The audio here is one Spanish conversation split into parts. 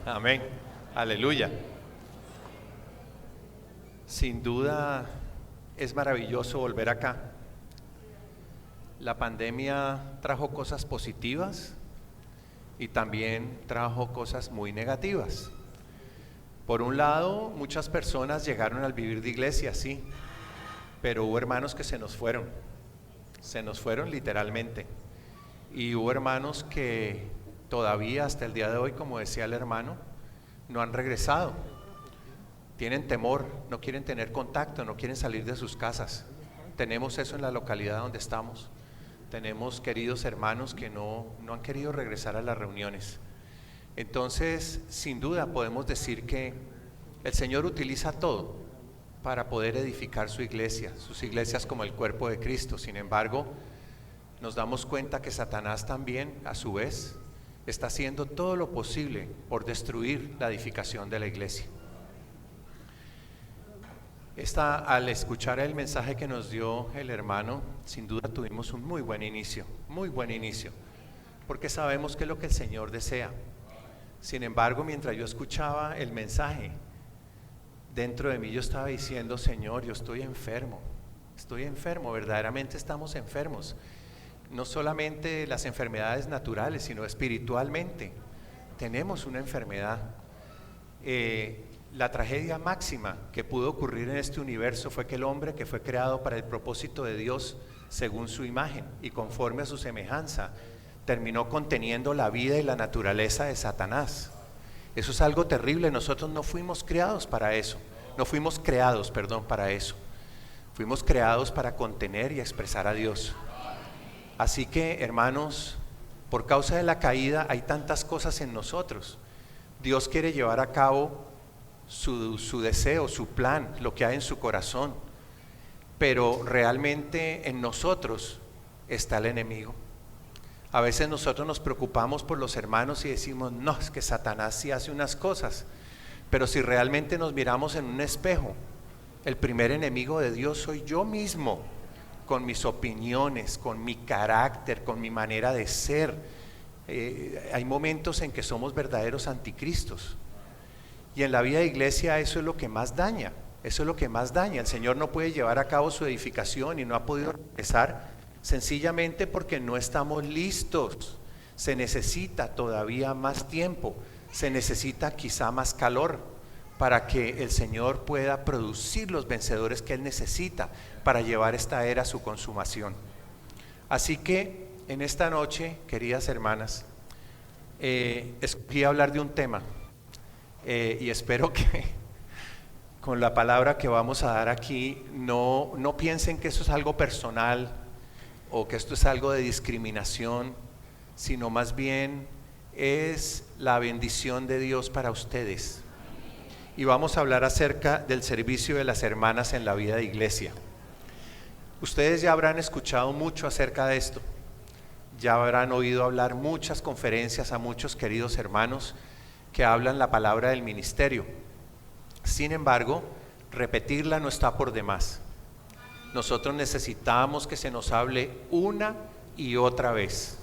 Amén. Aleluya. Sin duda es maravilloso volver acá. La pandemia trajo cosas positivas y también trajo cosas muy negativas. Por un lado, muchas personas llegaron al vivir de iglesia, sí, pero hubo hermanos que se nos fueron literalmente. Y hubo hermanos que todavía hasta el día de hoy, como decía el hermano, no han regresado. Tienen temor, no quieren tener contacto, no quieren salir de sus casas. Tenemos eso en la localidad donde estamos. Tenemos queridos hermanos que no han querido regresar a las reuniones. Entonces, sin duda podemos decir que el Señor utiliza todo para poder edificar su iglesia, sus iglesias como el cuerpo de Cristo. Sin embargo, nos damos cuenta que Satanás también, a su vez, está haciendo todo lo posible por destruir la edificación de la iglesia. Al escuchar el mensaje que nos dio el hermano, sin duda tuvimos un muy buen inicio, porque sabemos que es lo que el Señor desea. Sin embargo, mientras yo escuchaba el mensaje, dentro de mí yo estaba diciendo: Señor, yo estoy enfermo, verdaderamente estamos enfermos. No solamente las enfermedades naturales, sino espiritualmente tenemos una enfermedad. La tragedia máxima que pudo ocurrir en este universo fue que el hombre, que fue creado para el propósito de Dios según su imagen y conforme a su semejanza, terminó conteniendo la vida y la naturaleza de Satanás. Eso es algo terrible. Nosotros no fuimos creados para eso. No fuimos creados, para eso. Fuimos creados para contener y expresar a Dios. Así que, hermanos, por causa de la caída hay tantas cosas en nosotros. Dios quiere llevar a cabo su deseo, su plan, lo que hay en su corazón, pero realmente en nosotros está el enemigo. A veces nosotros nos preocupamos por los hermanos y decimos: no, es que Satanás sí hace unas cosas, pero si realmente nos miramos en un espejo, el primer enemigo de Dios soy yo mismo, con mis opiniones, con mi carácter, con mi manera de ser. Hay momentos en que somos verdaderos anticristos. Y en la vida de iglesia eso es lo que más daña. El Señor no puede llevar a cabo su edificación y no ha podido regresar sencillamente porque no estamos listos. Se necesita todavía más tiempo, se necesita quizá más calor para que el Señor pueda producir los vencedores que Él necesita para llevar esta era a su consumación. Así que en esta noche, queridas hermanas, escogí hablar de un tema. Y espero que con la palabra que vamos a dar aquí no piensen que eso es algo personal o que esto es algo de discriminación, sino más bien es la bendición de Dios para ustedes. Y vamos a hablar acerca del servicio de las hermanas en la vida de iglesia. Ustedes ya habrán escuchado mucho acerca de esto, ya habrán oído hablar muchas conferencias a muchos queridos hermanos que hablan la palabra del ministerio. Sin embargo, repetirla no está por demás. Nosotros necesitamos que se nos hable una y otra vez,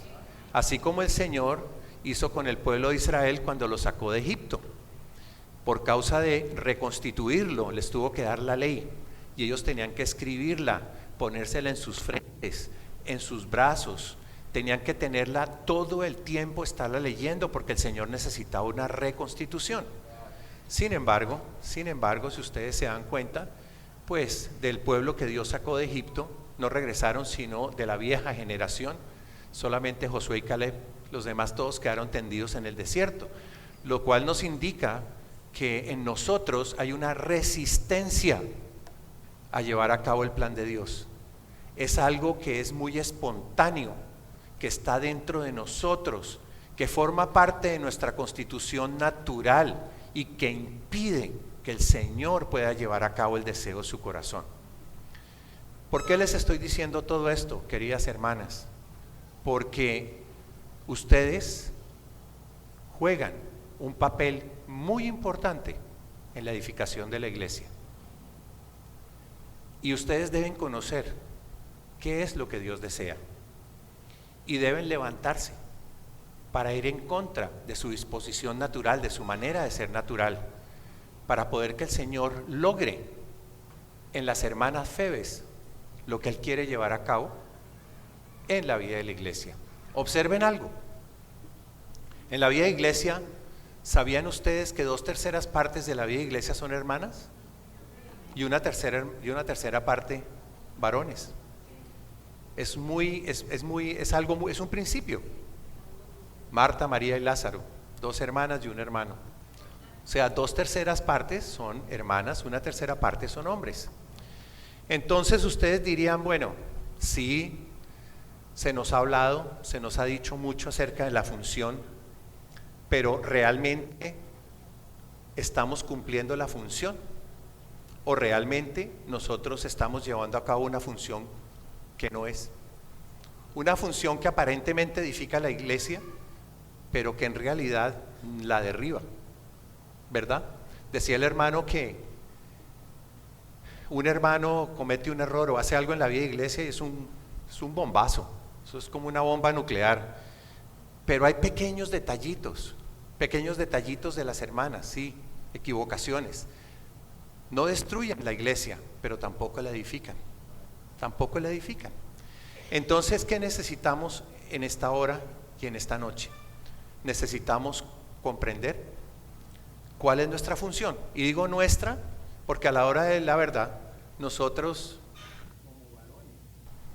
así como el Señor hizo con el pueblo de Israel cuando lo sacó de Egipto. Por causa de reconstituirlo, les tuvo que dar la ley y ellos tenían que escribirla, ponérsela en sus frentes, en sus brazos. Tenían que tenerla todo el tiempo, estarla leyendo, porque el Señor necesitaba una reconstitución. Sin embargo, si ustedes se dan cuenta, pues del pueblo que Dios sacó de Egipto, no regresaron sino de la vieja generación. Solamente Josué y Caleb, los demás todos quedaron tendidos en el desierto, lo cual nos indica que en nosotros hay una resistencia a llevar a cabo el plan de Dios. Es algo que es muy espontáneo, que está dentro de nosotros, que forma parte de nuestra constitución natural y que impide que el Señor pueda llevar a cabo el deseo de su corazón. ¿Por qué les estoy diciendo todo esto, queridas hermanas? Porque ustedes juegan un papel muy importante en la edificación de la iglesia. Y ustedes deben conocer qué es lo que Dios desea. Y deben levantarse para ir en contra de su disposición natural, de su manera de ser natural, para poder que el Señor logre en las hermanas Febes lo que Él quiere llevar a cabo en la vida de la iglesia. Observen algo. En la vida de iglesia, ¿sabían ustedes que 2/3 partes de la vida de iglesia son hermanas? Y una tercera parte varones. Es un principio. Marta, María y Lázaro, 2 hermanas y un hermano. O sea, 2/3 partes son hermanas, 1/3 parte son hombres. Entonces ustedes dirían, bueno, sí, se nos ha hablado, se nos ha dicho mucho acerca de la función, pero ¿realmente estamos cumpliendo la función? ¿O realmente nosotros estamos llevando a cabo una función que no es? Una función que aparentemente edifica la iglesia, pero que en realidad la derriba, ¿verdad? Decía el hermano que un hermano comete un error o hace algo en la vida de iglesia y es un bombazo, eso es como una bomba nuclear. Pero hay pequeños detallitos de las hermanas, sí, equivocaciones. No destruyen la iglesia, pero tampoco la edifican. Entonces, ¿qué necesitamos en esta hora y en esta noche? Necesitamos comprender cuál es nuestra función. Y digo nuestra porque a la hora de la verdad, nosotros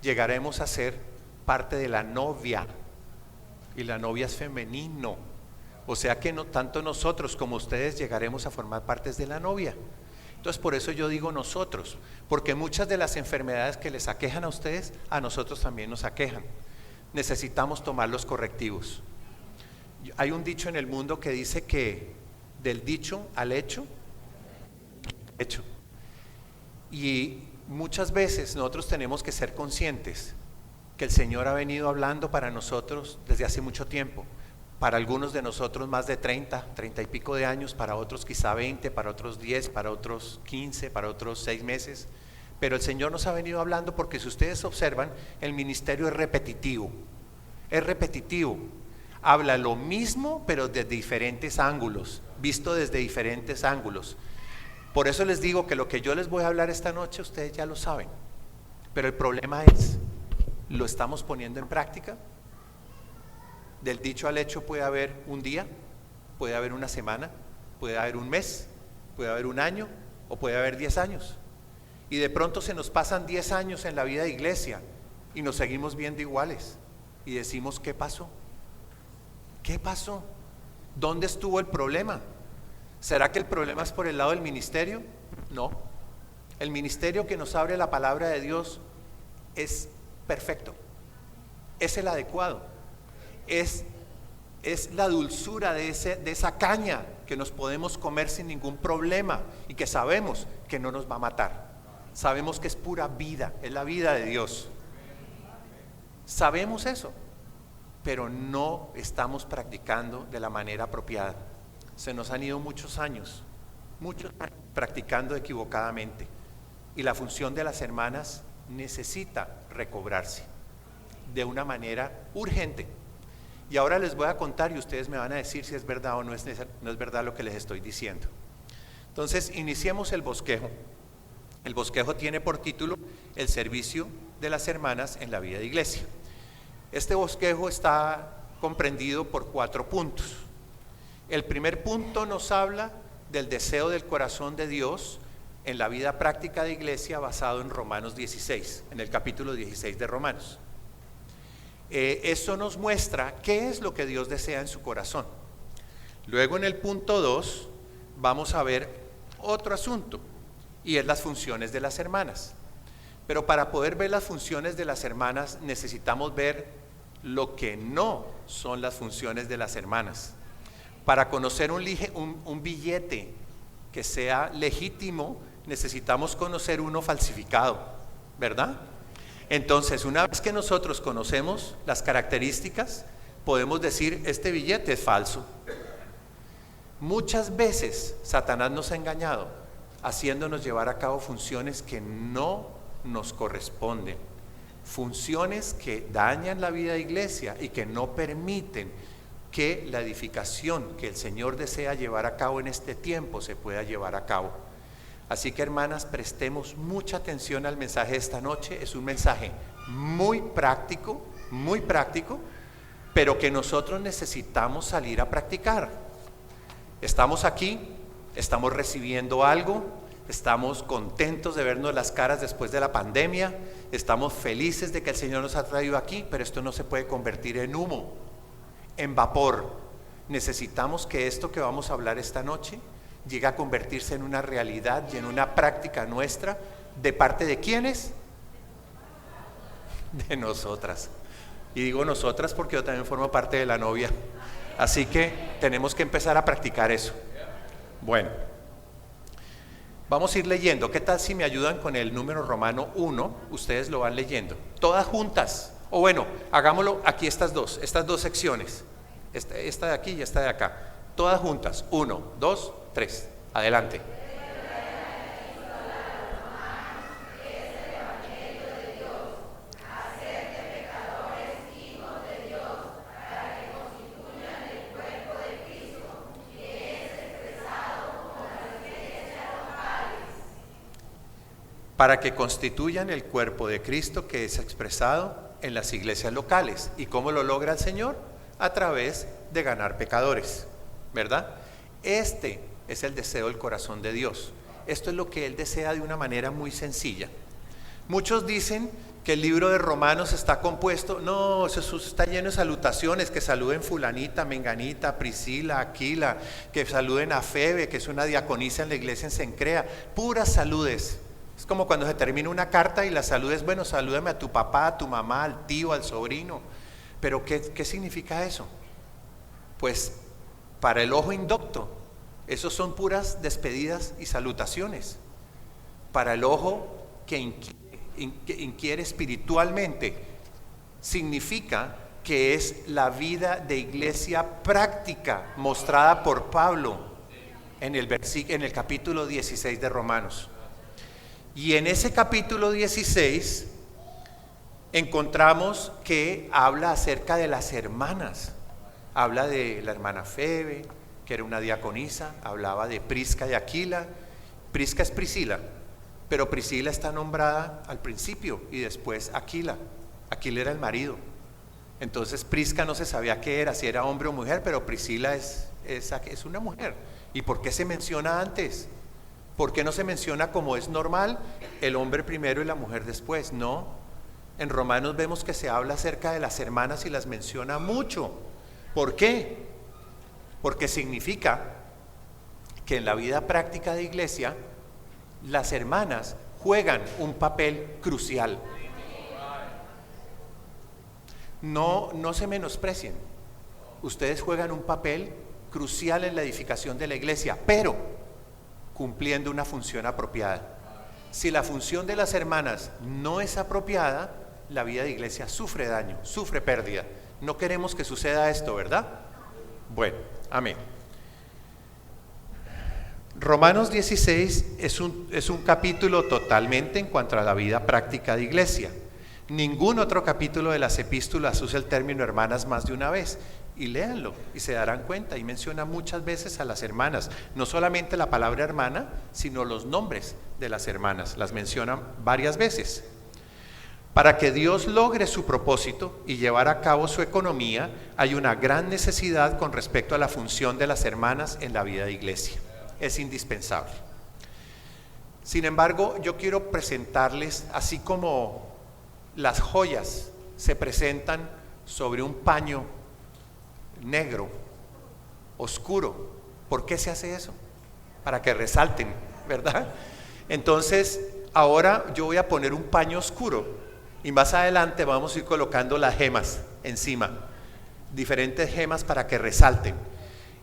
llegaremos a ser parte de la novia, y la novia es femenino. O sea que no tanto nosotros como ustedes llegaremos a formar partes de la novia. Entonces por eso yo digo nosotros, porque muchas de las enfermedades que les aquejan a ustedes, a nosotros también nos aquejan. Necesitamos tomar los correctivos. Hay un dicho en el mundo que dice que del dicho al hecho. Y muchas veces nosotros tenemos que ser conscientes que el Señor ha venido hablando para nosotros desde hace mucho tiempo. Para algunos de nosotros más de 30 y pico de años, para otros quizá 20, para otros 10, para otros 15, para otros 6 meses. Pero el Señor nos ha venido hablando porque si ustedes observan, el ministerio es repetitivo. Habla lo mismo pero desde diferentes ángulos, visto desde diferentes ángulos. Por eso les digo que lo que yo les voy a hablar esta noche ustedes ya lo saben. Pero el problema es, ¿lo estamos poniendo en práctica? Del dicho al hecho puede haber un día, puede haber una semana, puede haber un mes, puede haber un año o puede haber 10 años. Y de pronto se nos pasan 10 años en la vida de iglesia y nos seguimos viendo iguales. Y decimos, ¿qué pasó? ¿Qué pasó? ¿Dónde estuvo el problema? ¿Será que el problema es por el lado del ministerio? No. El ministerio que nos abre la palabra de Dios es perfecto. Es el adecuado. Es la dulzura de esa caña que nos podemos comer sin ningún problema y que sabemos que no nos va a matar. Sabemos que es pura vida, es la vida de Dios. Sabemos eso, pero no estamos practicando de la manera apropiada. Se nos han ido muchos años practicando equivocadamente, y la función de las hermanas necesita recobrarse de una manera urgente. Y ahora les voy a contar y ustedes me van a decir si es verdad o no es verdad lo que les estoy diciendo. Entonces, iniciemos el bosquejo. El bosquejo tiene por título El servicio de las hermanas en la vida de iglesia. Este bosquejo está comprendido por 4 puntos. El primer punto nos habla del deseo del corazón de Dios en la vida práctica de iglesia, basado en Romanos 16, en el capítulo 16 de Romanos. Eso nos muestra qué es lo que Dios desea en su corazón. Luego en el punto 2 vamos a ver otro asunto, y es las funciones de las hermanas. Pero para poder ver las funciones de las hermanas necesitamos ver lo que no son las funciones de las hermanas. Para conocer un billete que sea legítimo, necesitamos conocer uno falsificado, ¿verdad? Entonces, una vez que nosotros conocemos las características, podemos decir, este billete es falso. Muchas veces Satanás nos ha engañado, haciéndonos llevar a cabo funciones que no nos corresponden, funciones que dañan la vida de iglesia y que no permiten que la edificación que el Señor desea llevar a cabo en este tiempo se pueda llevar a cabo. Así que, hermanas, prestemos mucha atención al mensaje de esta noche. Es un mensaje muy práctico, pero que nosotros necesitamos salir a practicar. Estamos aquí, estamos recibiendo algo, estamos contentos de vernos las caras después de la pandemia, estamos felices de que el Señor nos ha traído aquí, pero esto no se puede convertir en humo, en vapor. Necesitamos que esto que vamos a hablar esta noche llegue a convertirse en una realidad y en una práctica nuestra. ¿De parte de quiénes? De nosotras. Y digo nosotras porque yo también formo parte de la novia. Así que tenemos que empezar a practicar eso. Bueno, vamos a ir leyendo. ¿Qué tal si me ayudan con el número romano 1? Ustedes lo van leyendo, todas juntas. O bueno, hagámoslo aquí, estas dos secciones, esta de aquí y esta de acá, todas juntas. 1, 2, 3, adelante. Para que constituyan el cuerpo de Cristo que es expresado en las iglesias locales. ¿Y cómo lo logra el Señor? A través de ganar pecadores, ¿verdad? Este es el deseo del corazón de Dios. Esto es lo que Él desea de una manera muy sencilla. Muchos dicen que el libro de Romanos está compuesto, no, eso está lleno de salutaciones, que saluden fulanita, menganita, Priscila, Aquila, que saluden a Febe, que es una diaconisa en la iglesia en Cencrea, puras saludes. Es como cuando se termina una carta y la saludes, bueno, salúdame a tu papá, a tu mamá, al tío, al sobrino. Pero ¿qué significa eso? Pues para el ojo indocto, esos son puras despedidas y salutaciones. Para el ojo que inquiere espiritualmente, significa que es la vida de iglesia práctica mostrada por Pablo en el capítulo 16 de Romanos. Y en ese capítulo 16 encontramos que habla acerca de las hermanas. Habla de la hermana Febe, que era una diaconisa, hablaba de Prisca y Aquila. Prisca es Priscila, pero Priscila está nombrada al principio y después Aquila. Aquila era el marido. Entonces Prisca no se sabía qué era, si era hombre o mujer, pero Priscila es una mujer. ¿Y por qué se menciona antes? ¿Por qué no se menciona como es normal el hombre primero y la mujer después? No, en Romanos vemos que se habla acerca de las hermanas y las menciona mucho. ¿Por qué? Porque significa que en la vida práctica de iglesia las hermanas juegan un papel crucial. No se menosprecien. Ustedes juegan un papel crucial en la edificación de la iglesia, pero cumpliendo una función apropiada. Si la función de las hermanas no es apropiada, la vida de iglesia sufre daño, sufre pérdida. No queremos que suceda esto, ¿verdad? Bueno, amén. Romanos 16 es un capítulo totalmente en cuanto a la vida práctica de iglesia. Ningún otro capítulo de las epístolas usa el término hermanas más de una vez. Y léanlo y se darán cuenta, y menciona muchas veces a las hermanas, no solamente la palabra hermana, sino los nombres de las hermanas, las mencionan varias veces. Para que Dios logre su propósito y llevar a cabo su economía, hay una gran necesidad con respecto a la función de las hermanas en la vida de iglesia. Es indispensable. Sin embargo, yo quiero presentarles, así como las joyas se presentan sobre un paño negro, oscuro. ¿Por qué se hace eso? Para que resalten, ¿verdad? Entonces, ahora yo voy a poner un paño oscuro y más adelante vamos a ir colocando las gemas encima, diferentes gemas para que resalten.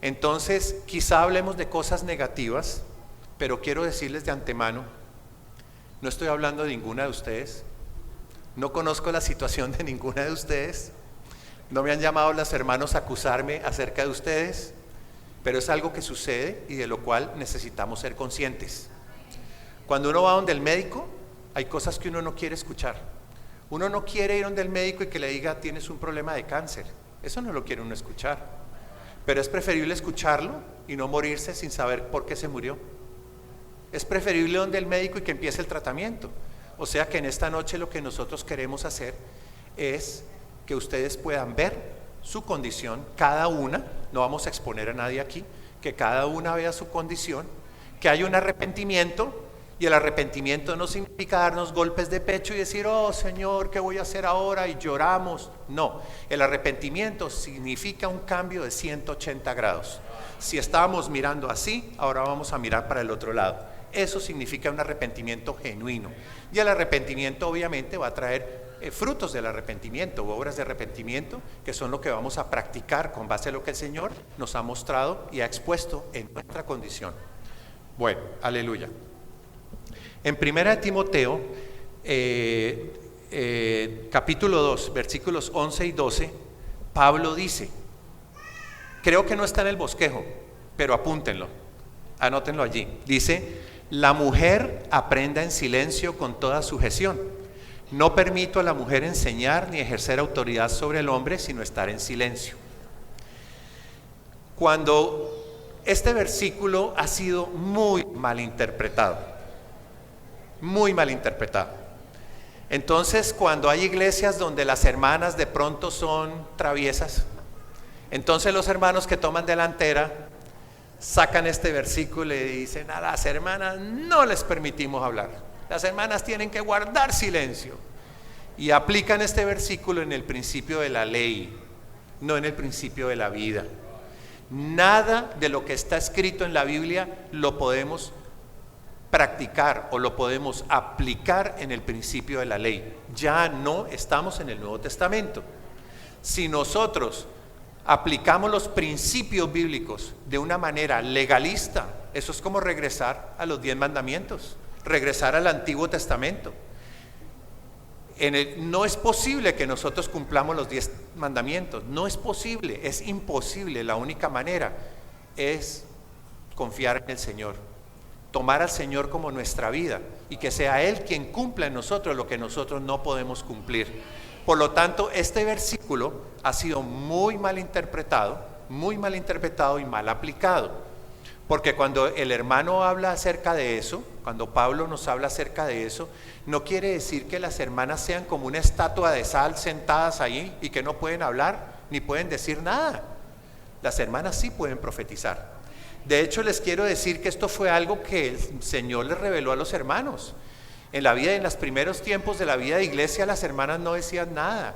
Entonces, quizá hablemos de cosas negativas, pero quiero decirles de antemano, no estoy hablando de ninguna de ustedes, no conozco la situación de ninguna de ustedes. No me han llamado los hermanos a acusarme acerca de ustedes, pero es algo que sucede y de lo cual necesitamos ser conscientes. Cuando uno va donde el médico, hay cosas que uno no quiere escuchar. Uno no quiere ir donde el médico y que le diga tienes un problema de cáncer. Eso no lo quiere uno escuchar. pero es preferible escucharlo y no morirse sin saber por qué se murió. Es preferible donde el médico y que empiece el tratamiento. O sea que en esta noche lo que nosotros queremos hacer es que ustedes puedan ver su condición, cada una, no vamos a exponer a nadie aquí, que cada una vea su condición, que haya un arrepentimiento, y el arrepentimiento no significa darnos golpes de pecho y decir, oh Señor, ¿qué voy a hacer ahora? Y lloramos. No, el arrepentimiento significa un cambio de 180 grados. Si estábamos mirando así, ahora vamos a mirar para el otro lado. Eso significa un arrepentimiento genuino. Y el arrepentimiento obviamente va a traer frutos del arrepentimiento, obras de arrepentimiento, que son lo que vamos a practicar con base a lo que el Señor nos ha mostrado y ha expuesto en nuestra condición. Bueno, aleluya. En 1 Timoteo, capítulo 2, versículos 11 y 12, Pablo dice, creo que no está en el bosquejo, pero apúntenlo, anótenlo allí. Dice, la mujer aprenda en silencio con toda sujeción. No permito a la mujer enseñar ni ejercer autoridad sobre el hombre, sino estar en silencio. Cuando este versículo ha sido muy mal interpretado, entonces cuando hay iglesias donde las hermanas de pronto son traviesas, entonces los hermanos que toman delantera sacan este versículo y dicen, a las hermanas no les permitimos hablar, las hermanas tienen que guardar silencio, y aplican este versículo en el principio de la ley, no en el principio de la vida. Nada de lo que está escrito en la Biblia lo podemos practicar o lo podemos aplicar en el principio de la ley. Ya no estamos en el Nuevo Testamento. Si nosotros aplicamos los principios bíblicos de una manera legalista, eso es como regresar a los 10 mandamientos, regresar al Antiguo Testamento. No es posible que nosotros cumplamos los 10 mandamientos, no es posible, es imposible. La única manera es confiar en el Señor, tomar al Señor como nuestra vida y que sea Él quien cumpla en nosotros lo que nosotros no podemos cumplir. Por lo tanto, este versículo ha sido muy mal interpretado y mal aplicado, porque cuando el hermano habla acerca de eso, cuando Pablo nos habla acerca de eso, no quiere decir que las hermanas sean como una estatua de sal sentadas ahí y que no pueden hablar ni pueden decir nada. Las hermanas sí pueden profetizar. De hecho, les quiero decir que esto fue algo que el Señor les reveló a los hermanos. En los primeros tiempos de la vida de iglesia, las hermanas no decían nada,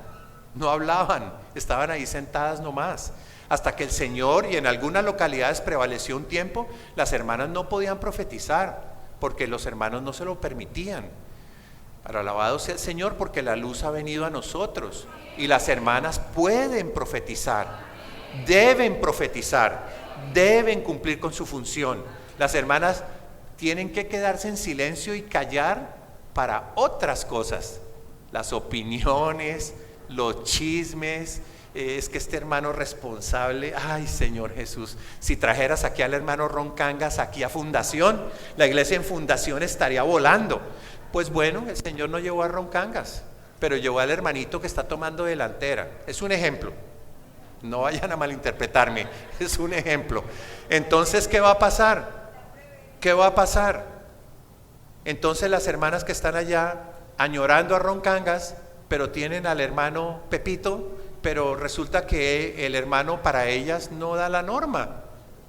no hablaban, estaban ahí sentadas nomás. Hasta que el Señor, y en algunas localidades prevaleció un tiempo, las hermanas no podían profetizar, porque los hermanos no se lo permitían. Pero alabado sea el Señor, porque la luz ha venido a nosotros, y las hermanas pueden profetizar, deben cumplir con su función. Las hermanas tienen que quedarse en silencio y callar para otras cosas, las opiniones, los chismes. Es que este hermano responsable, ay Señor Jesús, si trajeras aquí al hermano Roncangas aquí a Fundación, la iglesia en Fundación estaría volando. Pues bueno, el Señor no llevó a Roncangas, pero llevó al hermanito que está tomando delantera. Es un ejemplo, no vayan a malinterpretarme, es un ejemplo. Entonces, ¿qué va a pasar? Entonces las hermanas que están allá añorando a Roncangas, pero tienen al hermano Pepito, pero resulta que el hermano para ellas no da la norma,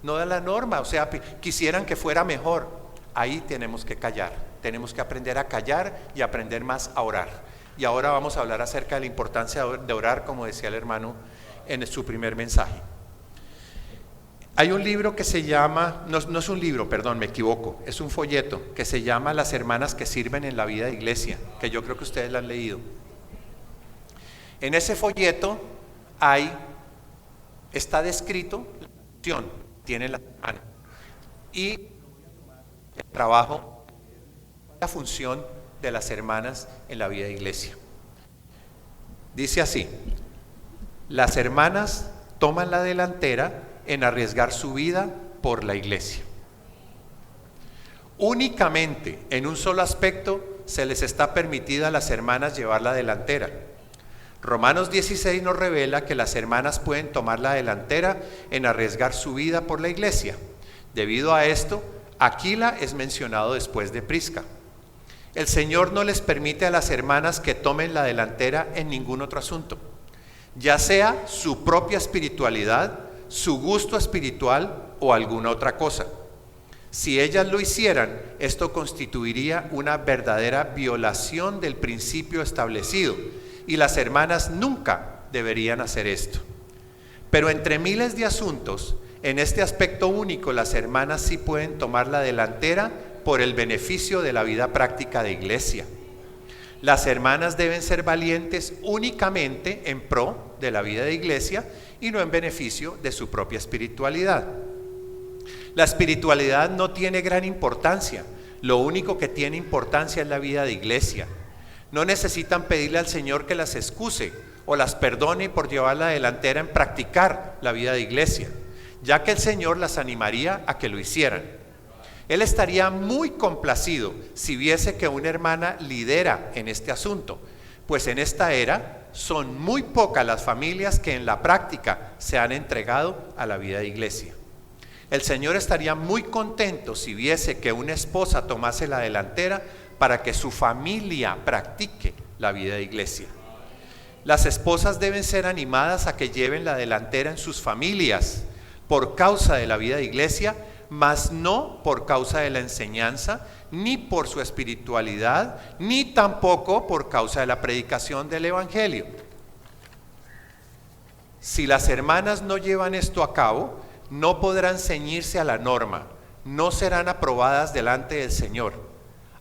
o sea, quisieran que fuera mejor. Ahí tenemos que callar, tenemos que aprender a callar y aprender más a orar. Y ahora vamos a hablar acerca de la importancia de orar, como decía el hermano en su primer mensaje. Hay un libro que se llama, no es un libro, perdón, me equivoco, es un folleto que se llama Las hermanas que sirven en la vida de iglesia, que yo creo que ustedes lo han leído. En ese folleto está descrito la función que tiene la hermana y el trabajo, la función de las hermanas en la vida de iglesia. Dice así: las hermanas toman la delantera en arriesgar su vida por la iglesia. Únicamente en un solo aspecto se les está permitida a las hermanas llevar la delantera: Romanos 16 nos revela que las hermanas pueden tomar la delantera en arriesgar su vida por la iglesia. Debido a esto, Aquila es mencionado después de Prisca. El Señor no les permite a las hermanas que tomen la delantera en ningún otro asunto, ya sea su propia espiritualidad, su gusto espiritual o alguna otra cosa. Si ellas lo hicieran, esto constituiría una verdadera violación del principio establecido, y las hermanas nunca deberían hacer esto. Pero entre miles de asuntos, en este aspecto único, las hermanas sí pueden tomar la delantera por el beneficio de la vida práctica de iglesia. Las hermanas deben ser valientes únicamente en pro de la vida de iglesia y no en beneficio de su propia espiritualidad. La espiritualidad no tiene gran importancia, lo único que tiene importancia es la vida de iglesia. No necesitan pedirle al Señor que las excuse o las perdone por llevar la delantera en practicar la vida de iglesia, ya que el Señor las animaría a que lo hicieran. Él estaría muy complacido si viese que una hermana lidera en este asunto, pues en esta era son muy pocas las familias que en la práctica se han entregado a la vida de iglesia. El Señor estaría muy contento si viese que una esposa tomase la delantera para que su familia practique la vida de iglesia. Las esposas deben ser animadas a que lleven la delantera en sus familias por causa de la vida de iglesia, mas no por causa de la enseñanza, ni por su espiritualidad, ni tampoco por causa de la predicación del evangelio. Si las hermanas no llevan esto a cabo, no podrán ceñirse a la norma, no serán aprobadas delante del Señor.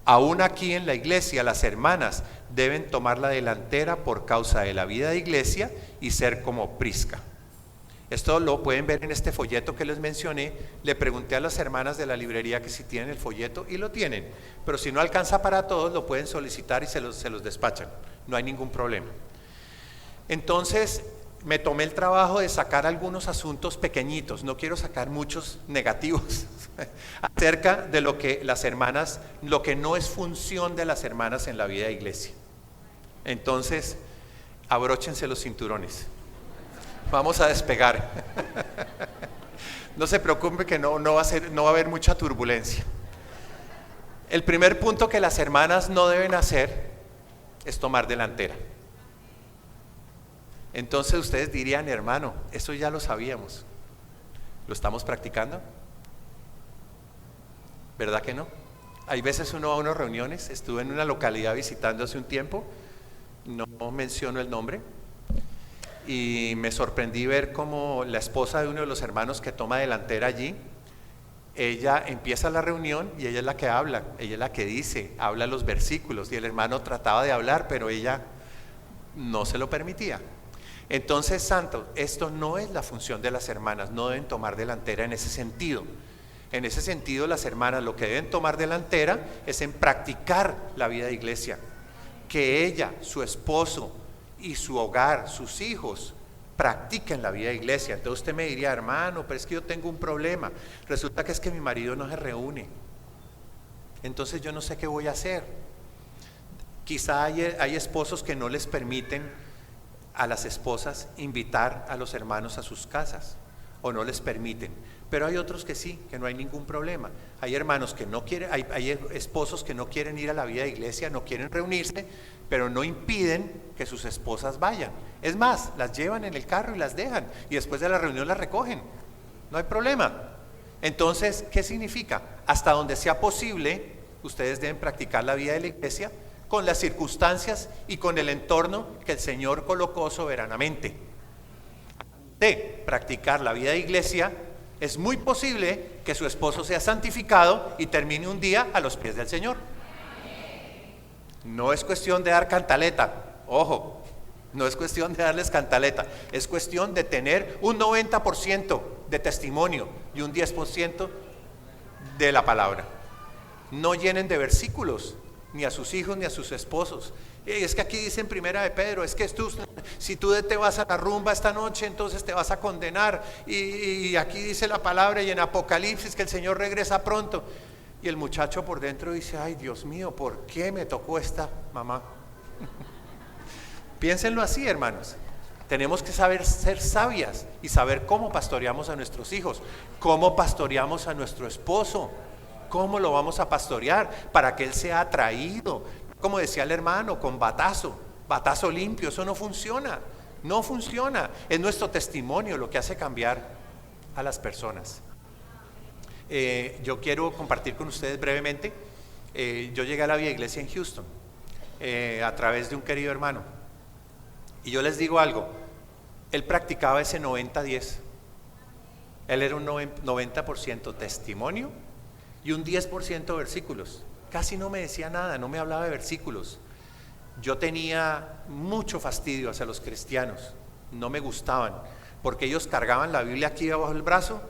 Aún aquí en la iglesia, las hermanas deben tomar la delantera por causa de la vida de iglesia y ser como Prisca. Esto lo pueden ver en este folleto que les mencioné. Le pregunté a las hermanas de la librería que si tienen el folleto y lo tienen, pero si no alcanza para todos lo pueden solicitar y se los despachan, no hay ningún problema. Entonces me tomé el trabajo de sacar algunos asuntos pequeñitos, no quiero sacar muchos negativos acerca de lo que las hermanas, lo que no es función de las hermanas en la vida de iglesia. Entonces, abróchense los cinturones, vamos a despegar. No se preocupe que no va a haber mucha turbulencia. El primer punto que las hermanas no deben hacer es tomar delantera. Entonces ustedes dirían, hermano, eso ya lo sabíamos, ¿lo estamos practicando? ¿Verdad que no? Hay veces uno va a unas reuniones, estuve en una localidad visitando hace un tiempo, no menciono el nombre, y me sorprendí ver cómo la esposa de uno de los hermanos que toma delantera allí, ella empieza la reunión y ella es la que habla, ella es la que dice, habla los versículos, y el hermano trataba de hablar, pero ella no se lo permitía. Entonces, santo, esto no es la función de las hermanas, no deben tomar delantera en ese sentido. En ese sentido, las hermanas lo que deben tomar delantera es en practicar la vida de iglesia. Que ella, su esposo y su hogar, sus hijos, practiquen la vida de iglesia. Entonces usted me diría, hermano, pero es que yo tengo un problema. Resulta que es que mi marido no se reúne. Entonces yo no sé qué voy a hacer. Quizá hay esposos que no les permiten a las esposas invitar a los hermanos a sus casas, o no les permiten, pero hay otros que sí, que no hay ningún problema. Hay hermanos que no quieren, hay esposos que no quieren ir a la vida de iglesia, no quieren reunirse, pero no impiden que sus esposas vayan. Es más, las llevan en el carro y las dejan, y después de la reunión las recogen, no hay problema. Entonces, ¿qué significa? Hasta donde sea posible, ustedes deben practicar la vida de la iglesia con las circunstancias y con el entorno que el Señor colocó soberanamente. De practicar la vida de iglesia, es muy posible que su esposo sea santificado y termine un día a los pies del Señor. No es cuestión de dar cantaleta, ojo, no es cuestión de darles cantaleta, es cuestión de tener un 90% de testimonio y un 10% de la palabra. No llenen de versículos ni a sus hijos ni a sus esposos. Es que aquí dice en Primera de Pedro, es que si tú te vas a la rumba esta noche, entonces te vas a condenar, y aquí dice la palabra, y en Apocalipsis que el Señor regresa pronto, y el muchacho por dentro dice, ay Dios mío, ¿por qué me tocó esta mamá? Piénsenlo así, hermanos. Tenemos que saber ser sabias y saber cómo pastoreamos a nuestros hijos, cómo pastoreamos a nuestro esposo, cómo lo vamos a pastorear para que él sea atraído. Como decía el hermano, con batazo limpio, eso no funciona, no funciona. Es nuestro testimonio lo que hace cambiar a las personas. Yo quiero compartir con ustedes brevemente. Yo llegué a la Vía Iglesia en Houston a través de un querido hermano. Y yo les digo algo, él practicaba ese 90-10. Él era un 90% testimonio y un 10% versículos. Casi no me decía nada, no me hablaba de versículos. Yo tenía mucho fastidio hacia los cristianos, no me gustaban, porque ellos cargaban la Biblia aquí debajo del brazo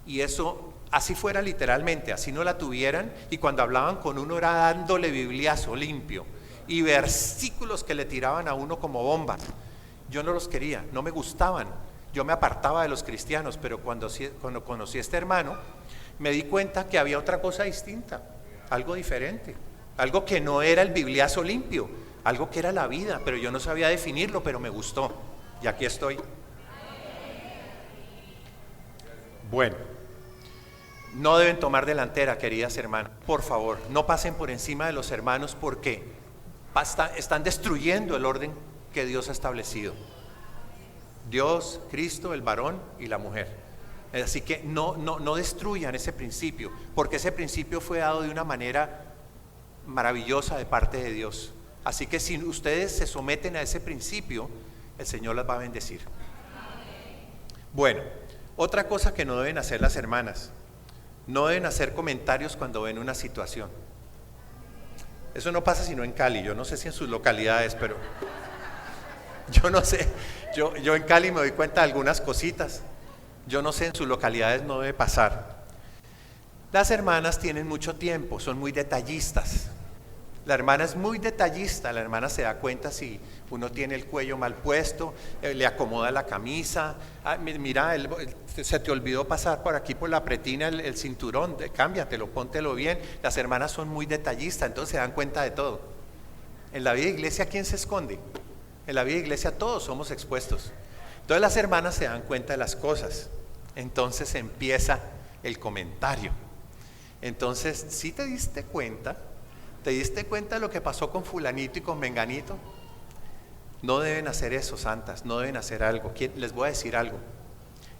y eso, así fuera literalmente, así no la tuvieran, y cuando hablaban con uno era dándole bibliazo limpio y versículos que le tiraban a uno como bombas. Yo no los quería, no me gustaban, yo me apartaba de los cristianos, pero cuando conocí a este hermano, me di cuenta que había otra cosa distinta, algo diferente, algo que no era el bibliazo limpio, algo que era la vida, pero yo no sabía definirlo, pero me gustó, y aquí estoy. Bueno, no deben tomar delantera, queridas hermanas, por favor, no pasen por encima de los hermanos porque están destruyendo el orden que Dios ha establecido. Dios, Cristo, el varón y la mujer. Así que no destruyan ese principio, porque ese principio fue dado de una manera maravillosa de parte de Dios. Así que si ustedes se someten a ese principio, el Señor las va a bendecir. Bueno, otra cosa que no deben hacer las hermanas, no deben hacer comentarios cuando ven una situación. Eso no pasa sino en Cali, yo no sé si en sus localidades, pero yo no sé, yo en Cali me doy cuenta de algunas cositas, yo no sé, en sus localidades no debe pasar. Las hermanas tienen mucho tiempo, son muy detallistas. La hermana es muy detallista, la hermana se da cuenta si uno tiene el cuello mal puesto, le acomoda la camisa, mira, se te olvidó pasar por aquí por la pretina el cinturón, cámbiatelo, póntelo bien. Las hermanas son muy detallistas, entonces se dan cuenta de todo. En la vida de iglesia, ¿quién se esconde? En la vida de iglesia todos somos expuestos. Entonces las hermanas se dan cuenta de las cosas, entonces empieza el comentario. Entonces, ¿sí te diste cuenta? ¿Te diste cuenta de lo que pasó con fulanito y con menganito? No deben hacer eso, santas, no deben hacer algo. Les voy a decir algo.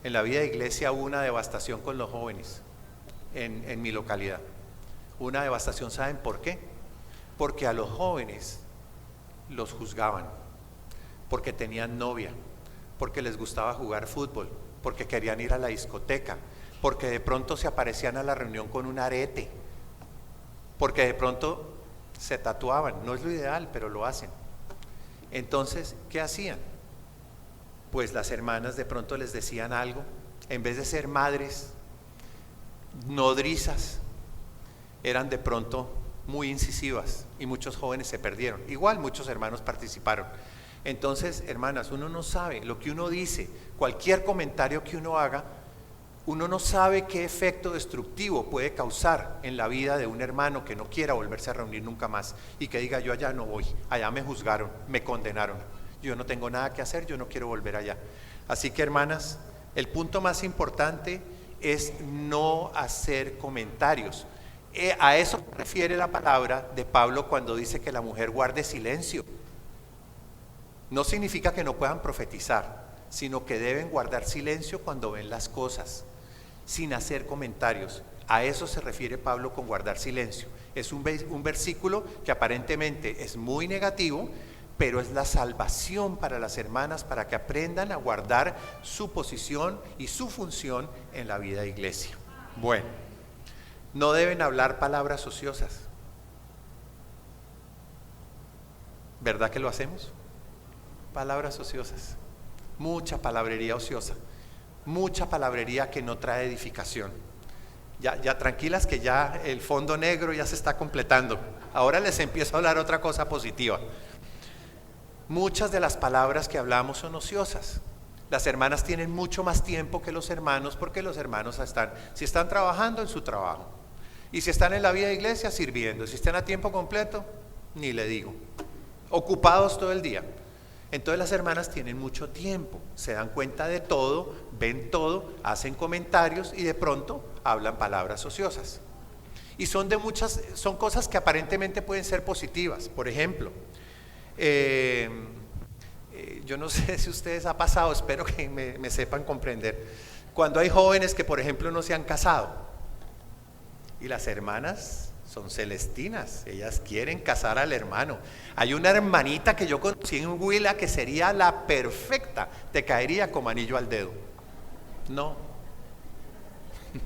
En la vida de iglesia hubo una devastación con los jóvenes en mi localidad. Una devastación, ¿saben por qué? Porque a los jóvenes los juzgaban, porque tenían novia, porque les gustaba jugar fútbol, porque querían ir a la discoteca, porque de pronto se aparecían a la reunión con un arete, porque de pronto se tatuaban. No es lo ideal, pero lo hacen. Entonces, ¿qué hacían? Pues las hermanas de pronto les decían algo. En vez de ser madres nodrizas, eran de pronto muy incisivas y muchos jóvenes se perdieron. Igual muchos hermanos participaron. Entonces, hermanas, uno no sabe lo que uno dice, cualquier comentario que uno haga, uno no sabe qué efecto destructivo puede causar en la vida de un hermano que no quiera volverse a reunir nunca más y que diga: yo allá no voy, allá me juzgaron, me condenaron, yo no tengo nada que hacer, yo no quiero volver allá. Así que, hermanas, el punto más importante es no hacer comentarios. A eso se refiere la palabra de Pablo cuando dice que la mujer guarde silencio. No significa que no puedan profetizar, sino que deben guardar silencio cuando ven las cosas, sin hacer comentarios. A eso se refiere Pablo con guardar silencio. Es un versículo que aparentemente es muy negativo, pero es la salvación para las hermanas, para que aprendan a guardar su posición y su función en la vida de iglesia. Bueno, no deben hablar palabras ociosas. ¿Verdad que lo hacemos? Palabras ociosas. Mucha palabrería ociosa, mucha palabrería que no trae edificación. Ya tranquilas que ya el fondo negro ya se está completando. Ahora les empiezo a hablar otra cosa positiva. Muchas de las palabras que hablamos son ociosas. Las hermanas tienen mucho más tiempo que los hermanos, porque los hermanos si están trabajando, en su trabajo, y si están en la vida de iglesia, sirviendo. Si están a tiempo completo, ni le digo, ocupados todo el día. Entonces las hermanas tienen mucho tiempo, se dan cuenta de todo, ven todo, hacen comentarios y de pronto hablan palabras ociosas. Y son cosas que aparentemente pueden ser positivas. Por ejemplo, yo no sé si ustedes ha pasado, espero que me sepan comprender. Cuando hay jóvenes que por ejemplo no se han casado y las hermanas son celestinas, ellas quieren casar al hermano. Hay una hermanita que yo conocí en Huila que sería la perfecta, te caería como anillo al dedo. No,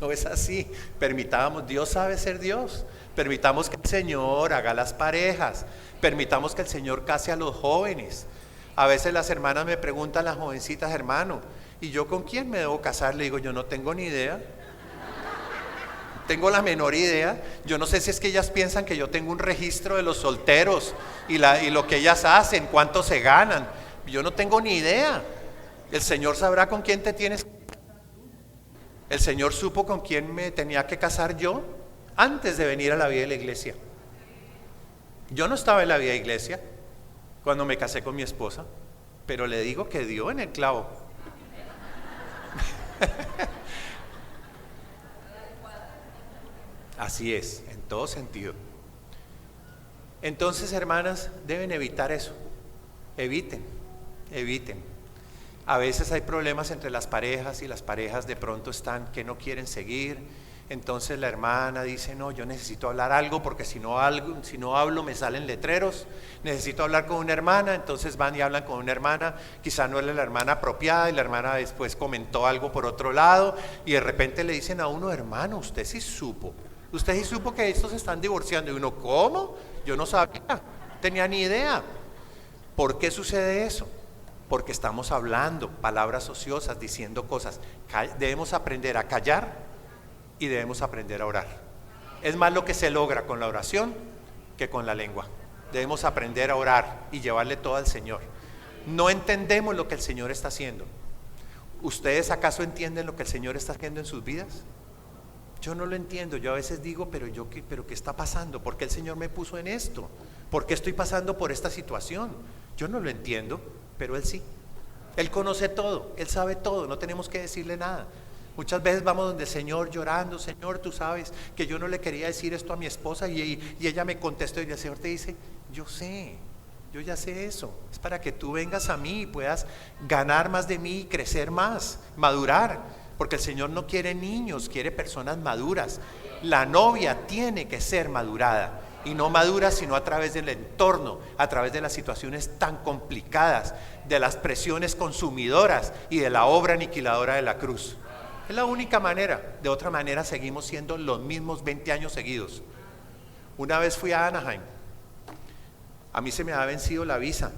no es así. Permitamos, Dios sabe ser Dios. Permitamos que el Señor haga las parejas. Permitamos que el Señor case a los jóvenes. A veces las hermanas me preguntan, las jovencitas, hermano, ¿y yo con quién me debo casar? Le digo, yo no tengo ni idea. Tengo la menor idea. Yo no sé si es que ellas piensan que yo tengo un registro de los solteros y lo que ellas hacen, cuánto se ganan. Yo no tengo ni idea. El Señor sabrá con quién te tienes. El Señor supo con quién me tenía que casar yo antes de venir a la vida de la iglesia. Yo no estaba en la vida de iglesia cuando me casé con mi esposa, pero le digo que dio en el clavo. Así es, en todo sentido. Entonces, hermanas, deben evitar eso. Eviten. A veces hay problemas entre las parejas y las parejas de pronto están que no quieren seguir. Entonces la hermana dice, no, yo necesito hablar algo porque si no hablo me salen letreros. Necesito hablar con una hermana, entonces van y hablan con una hermana. Quizá no era la hermana apropiada y la hermana después comentó algo por otro lado y de repente le dicen a uno, hermano, usted sí supo que estos se están divorciando. Y uno, ¿cómo? Yo no sabía, tenía ni idea. ¿Por qué sucede eso? Porque estamos hablando palabras ociosas, diciendo cosas. Debemos aprender a callar y debemos aprender a orar. Es más lo que se logra con la oración que con la lengua. Debemos aprender a orar y llevarle todo al Señor. No entendemos lo que el Señor está haciendo. ¿Ustedes acaso entienden lo que el Señor está haciendo en sus vidas? Yo no lo entiendo. Yo a veces digo, pero ¿qué está pasando? ¿Por qué el Señor me puso en esto? ¿Por qué estoy pasando por esta situación? Yo no lo entiendo, pero Él sí. Él conoce todo, Él sabe todo, no tenemos que decirle nada. Muchas veces vamos donde el Señor llorando, Señor, tú sabes que yo no le quería decir esto a mi esposa y ella me contestó y el Señor te dice, yo sé, yo ya sé eso. Es para que tú vengas a mí y puedas ganar más de mí y crecer más, madurar. Porque el Señor no quiere niños, quiere personas maduras. La novia tiene que ser madurada. Y no madura sino a través del entorno, a través de las situaciones tan complicadas, de las presiones consumidoras y de la obra aniquiladora de la cruz. Es la única manera. De otra manera seguimos siendo los mismos 20 años seguidos. Una vez fui a Anaheim. A mí se me había vencido la visa.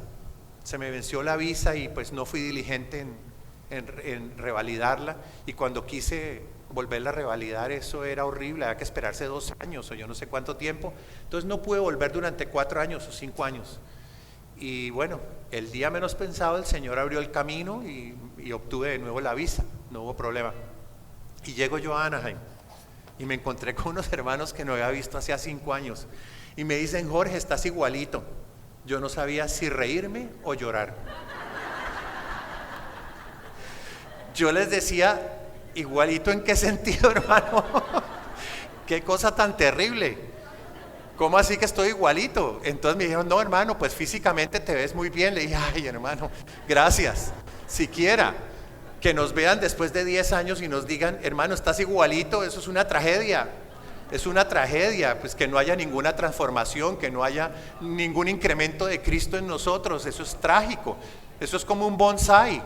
Se me venció la visa y pues no fui diligente en revalidarla, y cuando quise volverla a revalidar, eso era horrible, había que esperarse 2 años o yo no sé cuánto tiempo. Entonces no pude volver durante 4 años o 5 años. Y bueno, el día menos pensado el Señor abrió el camino y obtuve de nuevo la visa, no hubo problema. Y llego yo a Anaheim y me encontré con unos hermanos que no había visto hacía 5 años y me dicen, Jorge, estás igualito. Yo no sabía si reírme o llorar. Yo les decía, igualito, ¿en qué sentido, hermano? Qué cosa tan terrible. ¿Cómo así que estoy igualito? Entonces me dijeron, no, hermano, pues físicamente te ves muy bien. Le dije, ay, hermano, gracias. Siquiera que nos vean después de 10 años y nos digan, hermano, estás igualito, eso es una tragedia. Es una tragedia, pues que no haya ninguna transformación, que no haya ningún incremento de Cristo en nosotros. Eso es trágico. Eso es como un bonsai.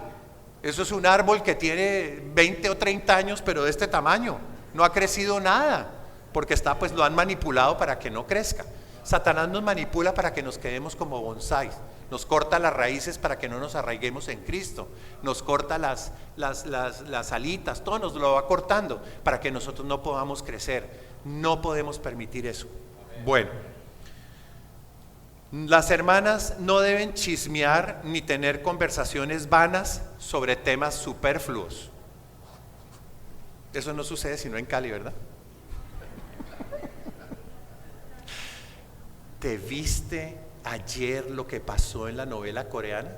Eso es un árbol que tiene 20 o 30 años, pero de este tamaño. No ha crecido nada, porque lo han manipulado para que no crezca. Satanás nos manipula para que nos quedemos como bonsáis. Nos corta las raíces para que no nos arraiguemos en Cristo. Nos corta las alitas, todo nos lo va cortando para que nosotros no podamos crecer. No podemos permitir eso. Bueno. Las hermanas no deben chismear ni tener conversaciones vanas sobre temas superfluos. Eso no sucede sino en Cali, ¿verdad? ¿Te viste ayer lo que pasó en la novela coreana?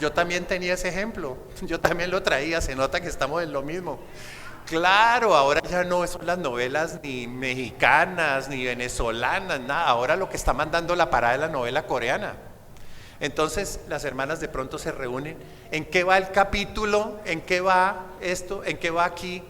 Yo también tenía ese ejemplo, yo también lo traía, se nota que estamos en lo mismo. Claro, ahora ya no son las novelas ni mexicanas, ni venezolanas, nada, ahora lo que está mandando la parada es la novela coreana. Entonces las hermanas de pronto se reúnen, ¿en qué va el capítulo? ¿En qué va esto? ¿En qué va aquí?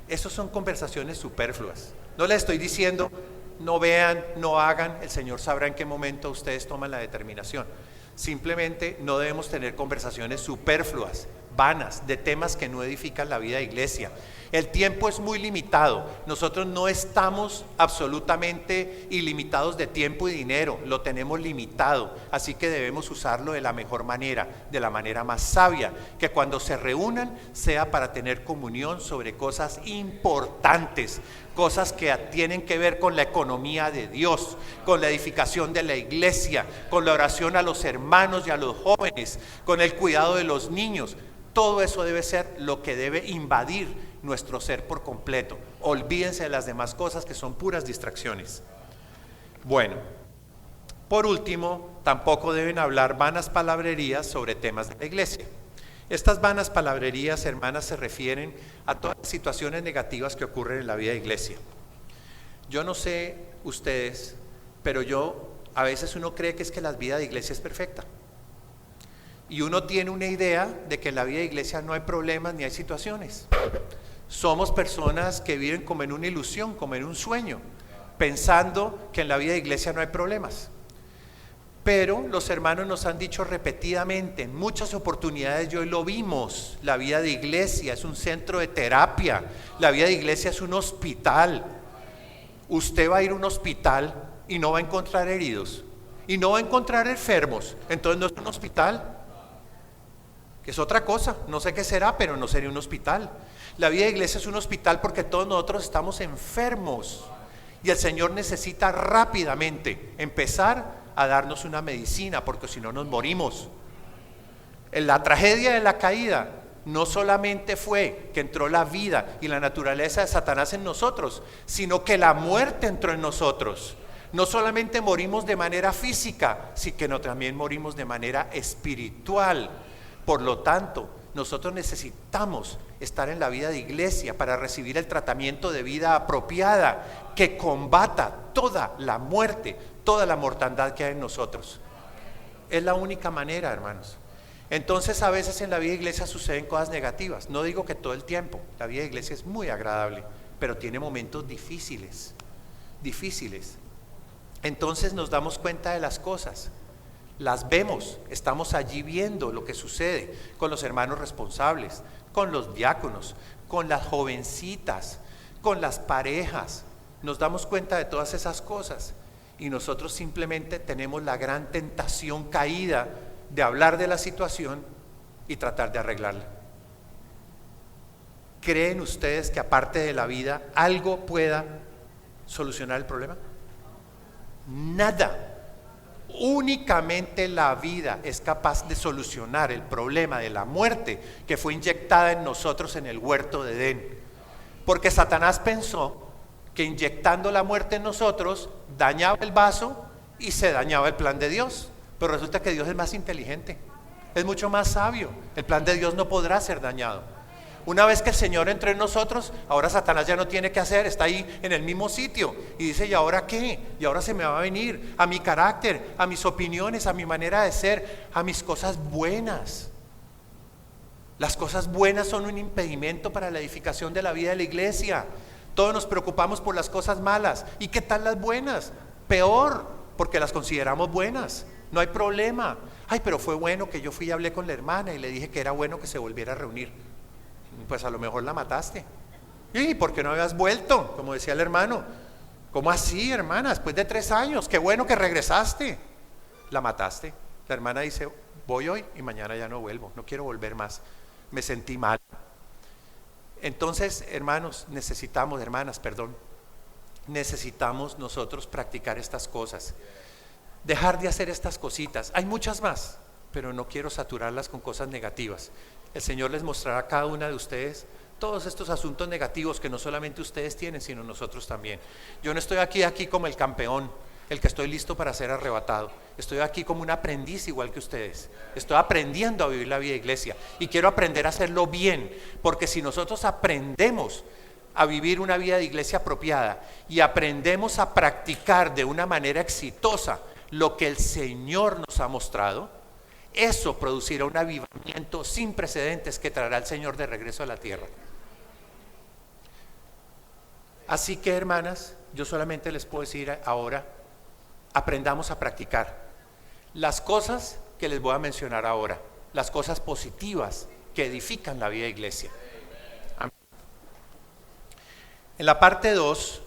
Esas son conversaciones superfluas. No les estoy diciendo, no vean, no hagan, el Señor sabrá en qué momento ustedes toman la determinación. Simplemente no debemos tener conversaciones superfluas, vanas, de temas que no edifican la vida de iglesia. El tiempo es muy limitado. Nosotros no estamos absolutamente ilimitados de tiempo y dinero, lo tenemos limitado, así que debemos usarlo de la mejor manera, de la manera más sabia, que cuando se reúnan sea para tener comunión sobre cosas importantes, cosas que tienen que ver con la economía de Dios, con la edificación de la iglesia, con la oración a los hermanos y a los jóvenes, con el cuidado de los niños. Todo eso debe ser lo que debe invadir nuestro ser por completo. Olvídense de las demás cosas que son puras distracciones. Bueno, por último, tampoco deben hablar vanas palabrerías sobre temas de la iglesia. Estas vanas palabrerías, hermanas, se refieren a todas las situaciones negativas que ocurren en la vida de iglesia. Yo no sé ustedes, pero a veces uno cree que es que la vida de iglesia es perfecta. Y uno tiene una idea de que en la vida de iglesia no hay problemas ni hay situaciones. Somos personas que viven como en una ilusión, como en un sueño, pensando que en la vida de iglesia no hay problemas. Pero los hermanos nos han dicho repetidamente, en muchas oportunidades, y hoy lo vimos, la vida de iglesia es un centro de terapia, la vida de iglesia es un hospital. Usted va a ir a un hospital y no va a encontrar heridos, y no va a encontrar enfermos, entonces no es un hospital. Es otra cosa, no sé qué será, pero no sería un hospital. La vida de iglesia es un hospital porque todos nosotros estamos enfermos y el Señor necesita rápidamente empezar a darnos una medicina, porque si no nos morimos. En la tragedia de la caída no solamente fue que entró la vida y la naturaleza de Satanás en nosotros, sino que la muerte entró en nosotros. No solamente morimos de manera física, sino que también morimos de manera espiritual. Por lo tanto, nosotros necesitamos estar en la vida de iglesia para recibir el tratamiento de vida apropiada que combata toda la muerte, toda la mortandad que hay en nosotros. Es la única manera, hermanos. Entonces, a veces en la vida de iglesia suceden cosas negativas. No digo que todo el tiempo. La vida de iglesia es muy agradable, pero tiene momentos difíciles. Entonces nos damos cuenta de las cosas. Las vemos, estamos allí viendo lo que sucede con los hermanos responsables, con los diáconos, con las jovencitas, con las parejas. Nos damos cuenta de todas esas cosas y nosotros simplemente tenemos la gran tentación caída de hablar de la situación y tratar de arreglarla. ¿Creen ustedes que aparte de la vida algo pueda solucionar el problema? Nada. Únicamente la vida es capaz de solucionar el problema de la muerte que fue inyectada en nosotros en el huerto de Edén. Porque Satanás pensó que inyectando la muerte en nosotros dañaba el vaso y se dañaba el plan de Dios. Pero resulta que Dios es más inteligente, es mucho más sabio. El plan de Dios no podrá ser dañado. Una vez que el Señor entró en nosotros, ahora Satanás ya no tiene que hacer, está ahí en el mismo sitio y dice, ¿y ahora qué? Y ahora se me va a venir a mi carácter, a mis opiniones, a mi manera de ser, a mis cosas buenas. Las cosas buenas son un impedimento para la edificación de la vida de la iglesia. Todos nos preocupamos por las cosas malas. ¿Y qué tal las buenas? Peor, porque las consideramos buenas. No hay problema. Ay, pero fue bueno que yo fui y hablé con la hermana y le dije que era bueno que se volviera a reunir. Pues a lo mejor la mataste. ¿Y por qué no habías vuelto? Como decía el hermano. ¿Cómo así, hermana? Después de 3 años, qué bueno que regresaste. La mataste. La hermana dice, voy hoy y mañana ya no vuelvo, no quiero volver más, me sentí mal. Entonces, hermanos, necesitamos nosotros practicar estas cosas, dejar de hacer estas cositas. Hay muchas más, pero no quiero saturarlas con cosas negativas. El Señor les mostrará a cada una de ustedes todos estos asuntos negativos que no solamente ustedes tienen, sino nosotros también. Yo no estoy aquí como el campeón. el que estoy listo para ser arrebatado. Estoy aquí como un aprendiz igual que ustedes. Estoy aprendiendo a vivir la vida de iglesia y quiero aprender a hacerlo bien, porque si nosotros aprendemos a vivir una vida de iglesia apropiada y aprendemos a practicar de una manera exitosa lo que el Señor nos ha mostrado, eso producirá un avivamiento sin precedentes que traerá al Señor de regreso a la tierra. Así que, hermanas, yo solamente les puedo decir ahora, aprendamos a practicar las cosas que les voy a mencionar ahora, las cosas positivas que edifican la vida de iglesia. Amén. En la parte 2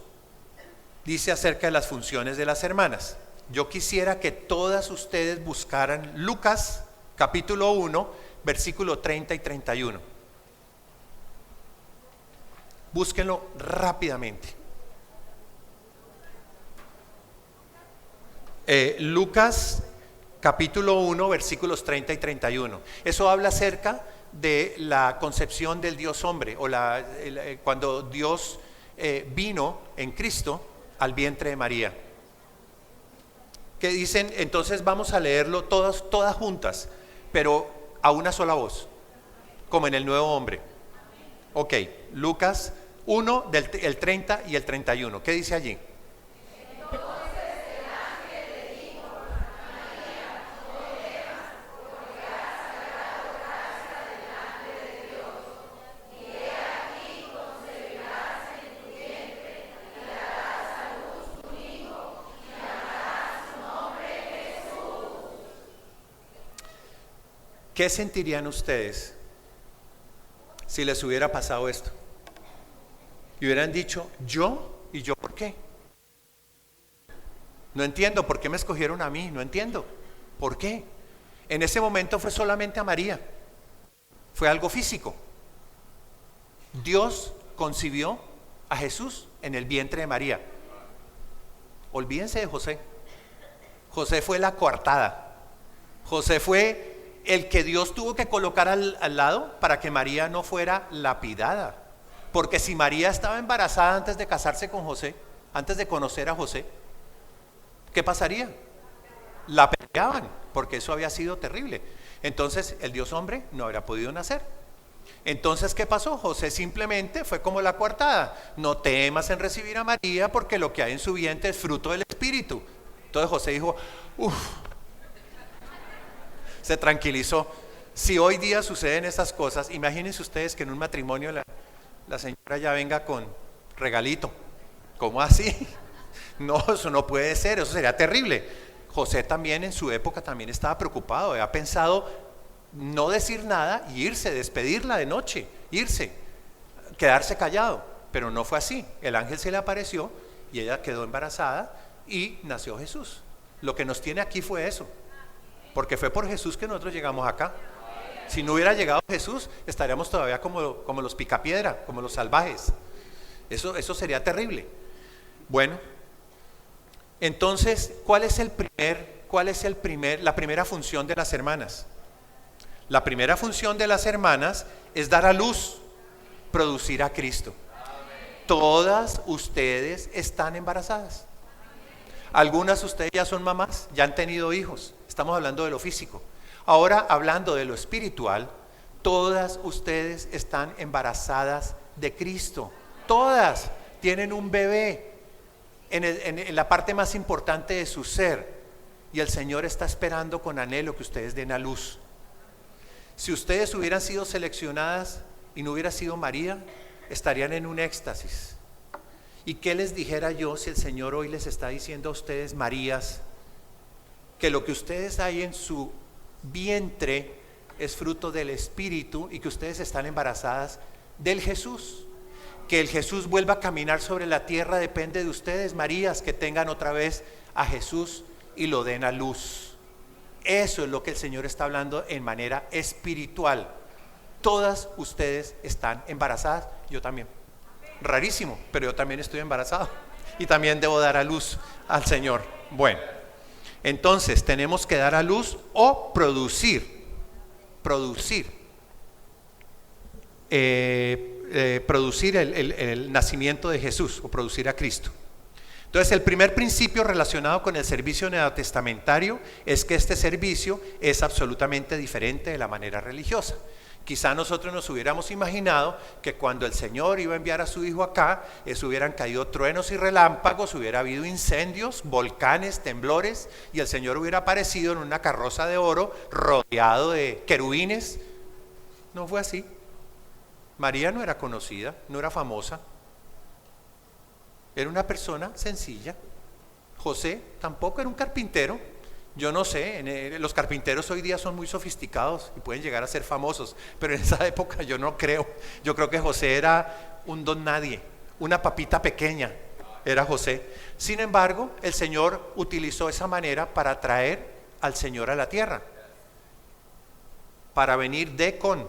dice acerca de las funciones de las hermanas. Yo quisiera que todas ustedes buscaran Lucas capítulo 1, versículo 30 y 31. Búsquenlo rápidamente. Lucas capítulo 1, versículos 30 y 31. Eso habla acerca de la concepción del Dios hombre, o cuando Dios vino en Cristo al vientre de María. Que dicen, entonces vamos a leerlo todas juntas, pero a una sola voz, como en el nuevo hombre. Ok, Lucas 1, el 30 y el 31. ¿Qué dice allí? ¿Qué sentirían ustedes si les hubiera pasado esto? Y hubieran dicho, ¿yo? ¿Y yo por qué? No entiendo, ¿por qué me escogieron a mí? No entiendo, ¿por qué? En ese momento fue solamente a María, fue algo físico. Dios concibió a Jesús en el vientre de María. Olvídense de José. José fue la coartada. José fue el que Dios tuvo que colocar al lado para que María no fuera lapidada. Porque si María estaba embarazada antes de casarse con José, antes de conocer a José, ¿qué pasaría? La peleaban, porque eso había sido terrible. Entonces el Dios hombre no habría podido nacer. Entonces, ¿qué pasó? José simplemente fue como la coartada. No temas en recibir a María, porque lo que hay en su vientre es fruto del Espíritu. Entonces José dijo, se tranquilizó. Si hoy día suceden estas cosas, imagínense ustedes que en un matrimonio la señora ya venga con regalito. ¿Cómo así? No, eso no puede ser, eso sería terrible. José también en su época también estaba preocupado, había pensado no decir nada y irse, despedirla de noche, irse, quedarse callado, pero no fue así. El ángel se le apareció y ella quedó embarazada y nació Jesús. Lo que nos tiene aquí fue eso, porque fue por Jesús que nosotros llegamos acá. Si no hubiera llegado Jesús, estaríamos todavía como los picapiedra, como los salvajes. Eso sería terrible. Bueno, entonces, ¿cuál es la primera función de las hermanas? La primera función de las hermanas es dar a luz, producir a Cristo. Todas ustedes están embarazadas. Algunas de ustedes ya son mamás, ya han tenido hijos. Estamos hablando de lo físico. Ahora, hablando de lo espiritual, todas ustedes están embarazadas de Cristo. Todas tienen un bebé en la parte más importante de su ser. Y el Señor está esperando con anhelo que ustedes den a luz. Si ustedes hubieran sido seleccionadas y no hubiera sido María, estarían en un éxtasis. ¿Y qué les dijera yo si el Señor hoy les está diciendo a ustedes, Marías, que lo que ustedes hay en su vientre es fruto del Espíritu y que ustedes están embarazadas del Jesús? Que el Jesús vuelva a caminar sobre la tierra depende de ustedes, Marías, que tengan otra vez a Jesús y lo den a luz. Eso es lo que el Señor está hablando en manera espiritual. Todas ustedes están embarazadas, yo también. Rarísimo, pero yo también estoy embarazado y también debo dar a luz al Señor. Bueno, entonces tenemos que dar a luz o producir el nacimiento de Jesús o producir a Cristo. Entonces, el primer principio relacionado con el servicio neotestamentario es que este servicio es absolutamente diferente de la manera religiosa. Quizá nosotros nos hubiéramos imaginado que cuando el Señor iba a enviar a su Hijo acá, hubieran caído truenos y relámpagos, hubiera habido incendios, volcanes, temblores, y el Señor hubiera aparecido en una carroza de oro rodeado de querubines. No fue así. María no era conocida, no era famosa. Era una persona sencilla. José tampoco era un carpintero. Yo no sé, los carpinteros hoy día son muy sofisticados y pueden llegar a ser famosos, pero en esa época yo no creo. Yo creo que José era un don nadie, una papita pequeña, era José. Sin embargo, el Señor utilizó esa manera para traer al Señor a la tierra, para venir con.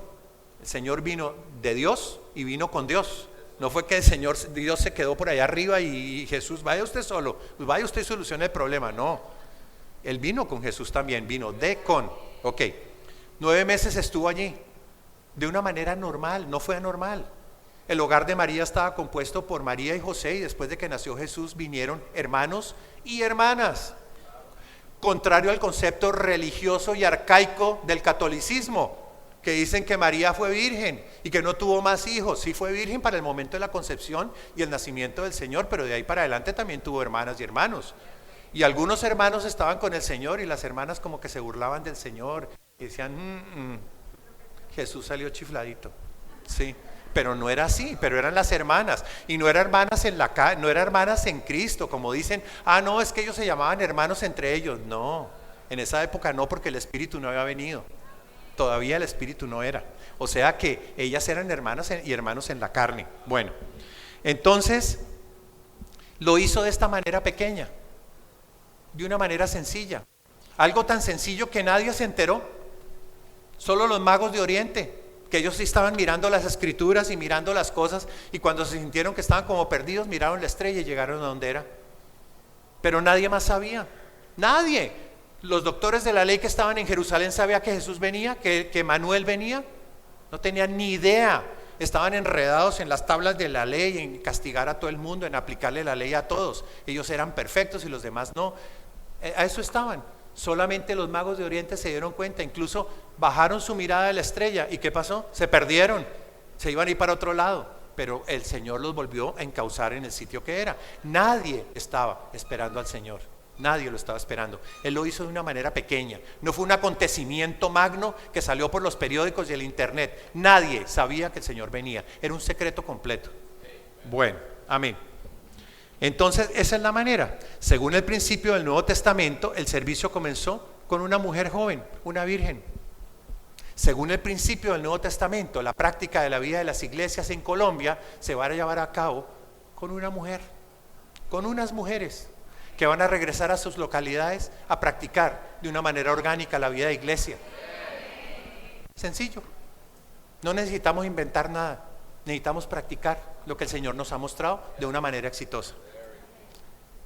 El Señor vino de Dios y vino con Dios. No fue que Dios se quedó por allá arriba y Jesús, vaya usted solo, pues vaya usted y solucione el problema. No. Él vino con Jesús también, vino con. Ok, 9 meses estuvo allí, de una manera normal, no fue anormal. El hogar de María estaba compuesto por María y José, y después de que nació Jesús vinieron hermanos y hermanas. Contrario al concepto religioso y arcaico del catolicismo, que dicen que María fue virgen y que no tuvo más hijos. Sí fue virgen para el momento de la concepción y el nacimiento del Señor, pero de ahí para adelante también tuvo hermanas y hermanos. Y algunos hermanos estaban con el Señor y las hermanas como que se burlaban del Señor y decían, Jesús salió chifladito. Sí, pero no era así, pero eran las hermanas. Y no eran hermanas no eran hermanas en Cristo, como dicen, no, es que ellos se llamaban hermanos entre ellos. No, en esa época no, porque el Espíritu no había venido. Todavía el Espíritu no era. O sea que ellas eran hermanas y hermanos en la carne. Bueno, entonces lo hizo de esta manera pequeña, de una manera sencilla, algo tan sencillo que nadie se enteró, solo los magos de Oriente, que ellos sí estaban mirando las escrituras y mirando las cosas, y cuando se sintieron que estaban como perdidos, miraron la estrella y llegaron a donde era. Pero nadie más sabía, nadie. Los doctores de la ley que estaban en Jerusalén sabían que Jesús venía, que Manuel venía, no tenían ni idea. Estaban enredados en las tablas de la ley, en castigar a todo el mundo, en aplicarle la ley a todos. Ellos eran perfectos y los demás no. A eso estaban. Solamente los magos de Oriente se dieron cuenta, incluso bajaron su mirada de la estrella. ¿Y qué pasó? Se perdieron, se iban a ir para otro lado, pero el Señor los volvió a encauzar en el sitio que era. Nadie estaba esperando al Señor, nadie lo estaba esperando. Él lo hizo de una manera pequeña, no fue un acontecimiento magno que salió por los periódicos y el internet. Nadie sabía que el Señor venía, era un secreto completo. Bueno, amén. Entonces esa es la manera. Según el principio del Nuevo Testamento, el servicio comenzó con una mujer joven, una virgen. Según el principio del Nuevo Testamento, la práctica de la vida de las iglesias en Colombia se va a llevar a cabo con una mujer, con unas mujeres que van a regresar a sus localidades a practicar de una manera orgánica la vida de iglesia. Sencillo. No necesitamos inventar nada, necesitamos practicar lo que el Señor nos ha mostrado de una manera exitosa.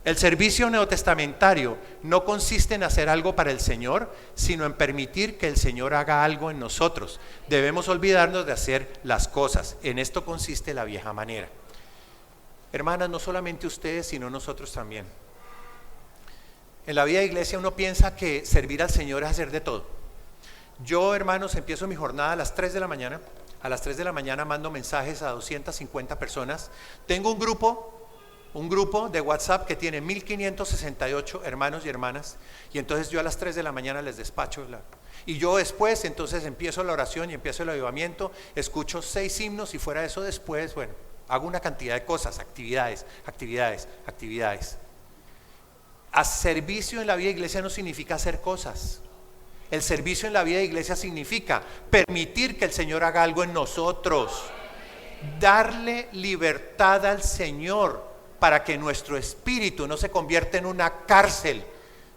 El servicio neotestamentario no consiste en hacer algo para el Señor, sino en permitir que el Señor haga algo en nosotros. Debemos olvidarnos de hacer las cosas. En esto consiste la vieja manera. Hermanas, no solamente ustedes, sino nosotros también. En la vida de iglesia uno piensa que servir al Señor es hacer de todo. Yo, hermanos, empiezo mi jornada a las 3 de la mañana. A las 3 de la mañana mando mensajes a 250 personas. Tengo un grupo de WhatsApp que tiene 1568 hermanos y hermanas, y entonces yo a las 3 de la mañana les despacho y yo después entonces empiezo la oración y empiezo el avivamiento, escucho 6 himnos y fuera de eso después, bueno, hago una cantidad de cosas, actividades. Servicio en la vida de iglesia no significa hacer cosas. El servicio en la vida de iglesia significa permitir que el Señor haga algo en nosotros, darle libertad al Señor para que nuestro espíritu no se convierta en una cárcel,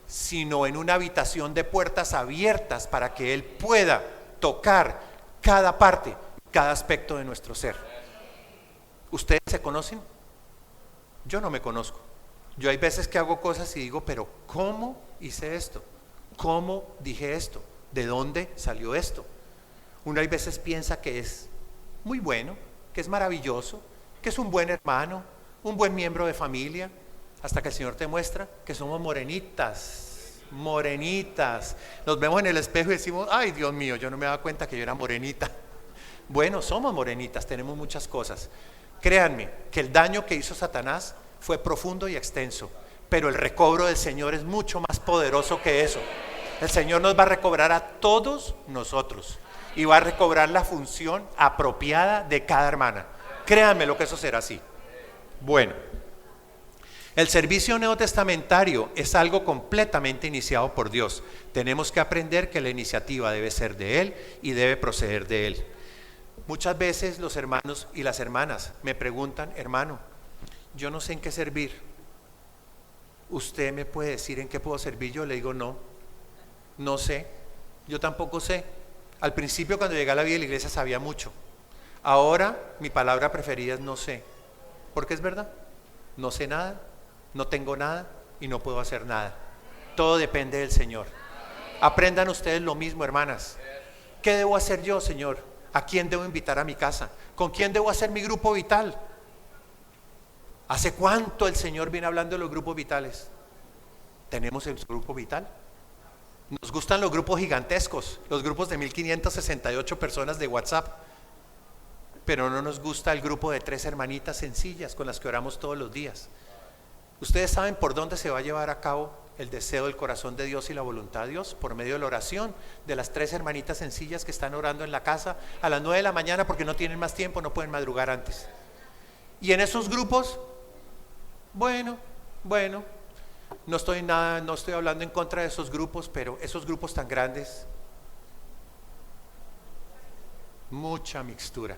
sino en una habitación de puertas abiertas para que Él pueda tocar cada parte, cada aspecto de nuestro ser. ¿Ustedes se conocen? Yo no me conozco. Yo hay veces que hago cosas y digo, pero ¿cómo hice esto? ¿Cómo dije esto? ¿De dónde salió esto? Uno hay veces piensa que es muy bueno, que es maravilloso, que es un buen hermano, un buen miembro de familia, hasta que el Señor te muestra que somos morenitas, morenitas. Nos vemos en el espejo y decimos, ay Dios mío, yo no me daba cuenta que yo era morenita. Bueno, somos morenitas, tenemos muchas cosas. Créanme que el daño que hizo Satanás fue profundo y extenso, pero el recobro del Señor es mucho más poderoso que eso. El Señor nos va a recobrar a todos nosotros y va a recobrar la función apropiada de cada hermana. Créanme lo que eso será así. Bueno, el servicio neotestamentario es algo completamente iniciado por Dios. Tenemos que aprender que la iniciativa debe ser de Él y debe proceder de Él. Muchas veces los hermanos y las hermanas me preguntan, hermano, yo no sé en qué servir. ¿Usted me puede decir en qué puedo servir? Yo le digo, no sé, yo tampoco sé. Al principio cuando llegué a la vida de la iglesia sabía mucho. Ahora mi palabra preferida es no sé, porque es verdad, no sé nada, no tengo nada y no puedo hacer nada. Todo depende del Señor. Aprendan ustedes lo mismo, hermanas. ¿Qué debo hacer yo, Señor? ¿A quién debo invitar a mi casa? ¿Con quién debo hacer mi grupo vital? ¿Hace cuánto el Señor viene hablando de los grupos vitales? ¿Tenemos el grupo vital? Nos gustan los grupos gigantescos, los grupos de 1568 personas de WhatsApp, pero no nos gusta el grupo de 3 hermanitas sencillas con las que oramos todos los días. ¿Ustedes saben por dónde se va a llevar a cabo el deseo del corazón de Dios y la voluntad de Dios? Por medio de la oración de las 3 hermanitas sencillas que están orando en la casa a las 9 de la mañana porque no tienen más tiempo, no pueden madrugar antes. Y en esos grupos, bueno, no estoy hablando en contra de esos grupos, pero esos grupos tan grandes, mucha mixtura.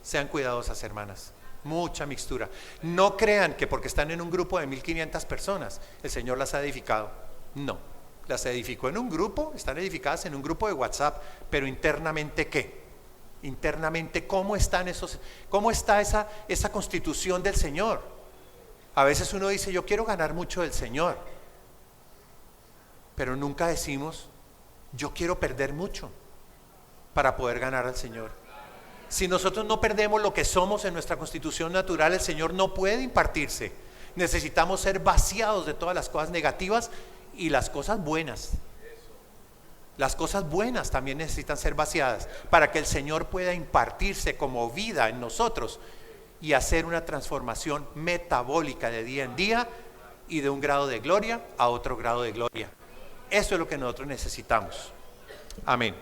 Sean cuidadosas, hermanas. Mucha mixtura. No crean que porque están en un grupo de 1500 personas el Señor las ha edificado. No, las edificó en un grupo, están edificadas en un grupo de WhatsApp, pero internamente ¿qué? Internamente ¿cómo está esa constitución del Señor? A veces uno dice, yo quiero ganar mucho del Señor, pero nunca decimos, yo quiero perder mucho para poder ganar al Señor. Si nosotros no perdemos lo que somos en nuestra constitución natural, el Señor no puede impartirse. Necesitamos ser vaciados de todas las cosas negativas y las cosas buenas. Las cosas buenas también necesitan ser vaciadas para que el Señor pueda impartirse como vida en nosotros y hacer una transformación metabólica de día en día y de un grado de gloria a otro grado de gloria. Eso es lo que nosotros necesitamos. Amén.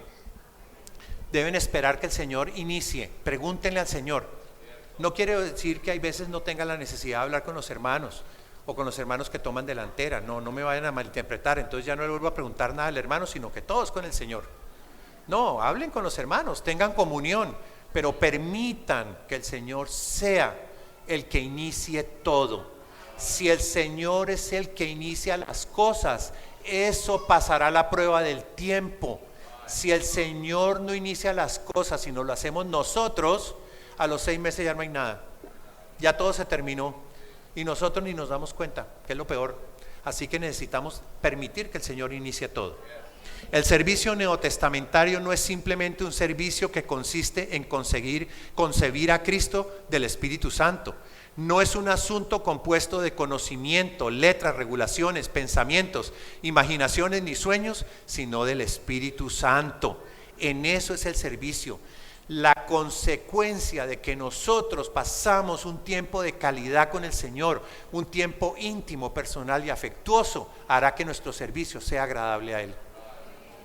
Deben esperar que el Señor inicie. Pregúntenle al Señor. No quiere decir que hay veces no tengan la necesidad de hablar con los hermanos o con los hermanos que toman delantera. No me vayan a malinterpretar. Entonces ya no le vuelvo a preguntar nada al hermano, sino que todos con el Señor. No, hablen con los hermanos, tengan comunión, pero permitan que el Señor sea el que inicie todo. Si el Señor es el que inicia las cosas, eso pasará la prueba del tiempo. Si el Señor no inicia las cosas, sino lo hacemos nosotros, a los 6 meses ya no hay nada. Ya todo se terminó y nosotros ni nos damos cuenta, que es lo peor. Así que necesitamos permitir que el Señor inicie todo. El servicio neotestamentario no es simplemente un servicio que consiste en concebir a Cristo del Espíritu Santo. No es un asunto compuesto de conocimiento, letras, regulaciones, pensamientos, imaginaciones ni sueños, sino del Espíritu Santo. En eso es el servicio. La consecuencia de que nosotros pasamos un tiempo de calidad con el Señor, un tiempo íntimo, personal y afectuoso, hará que nuestro servicio sea agradable a Él.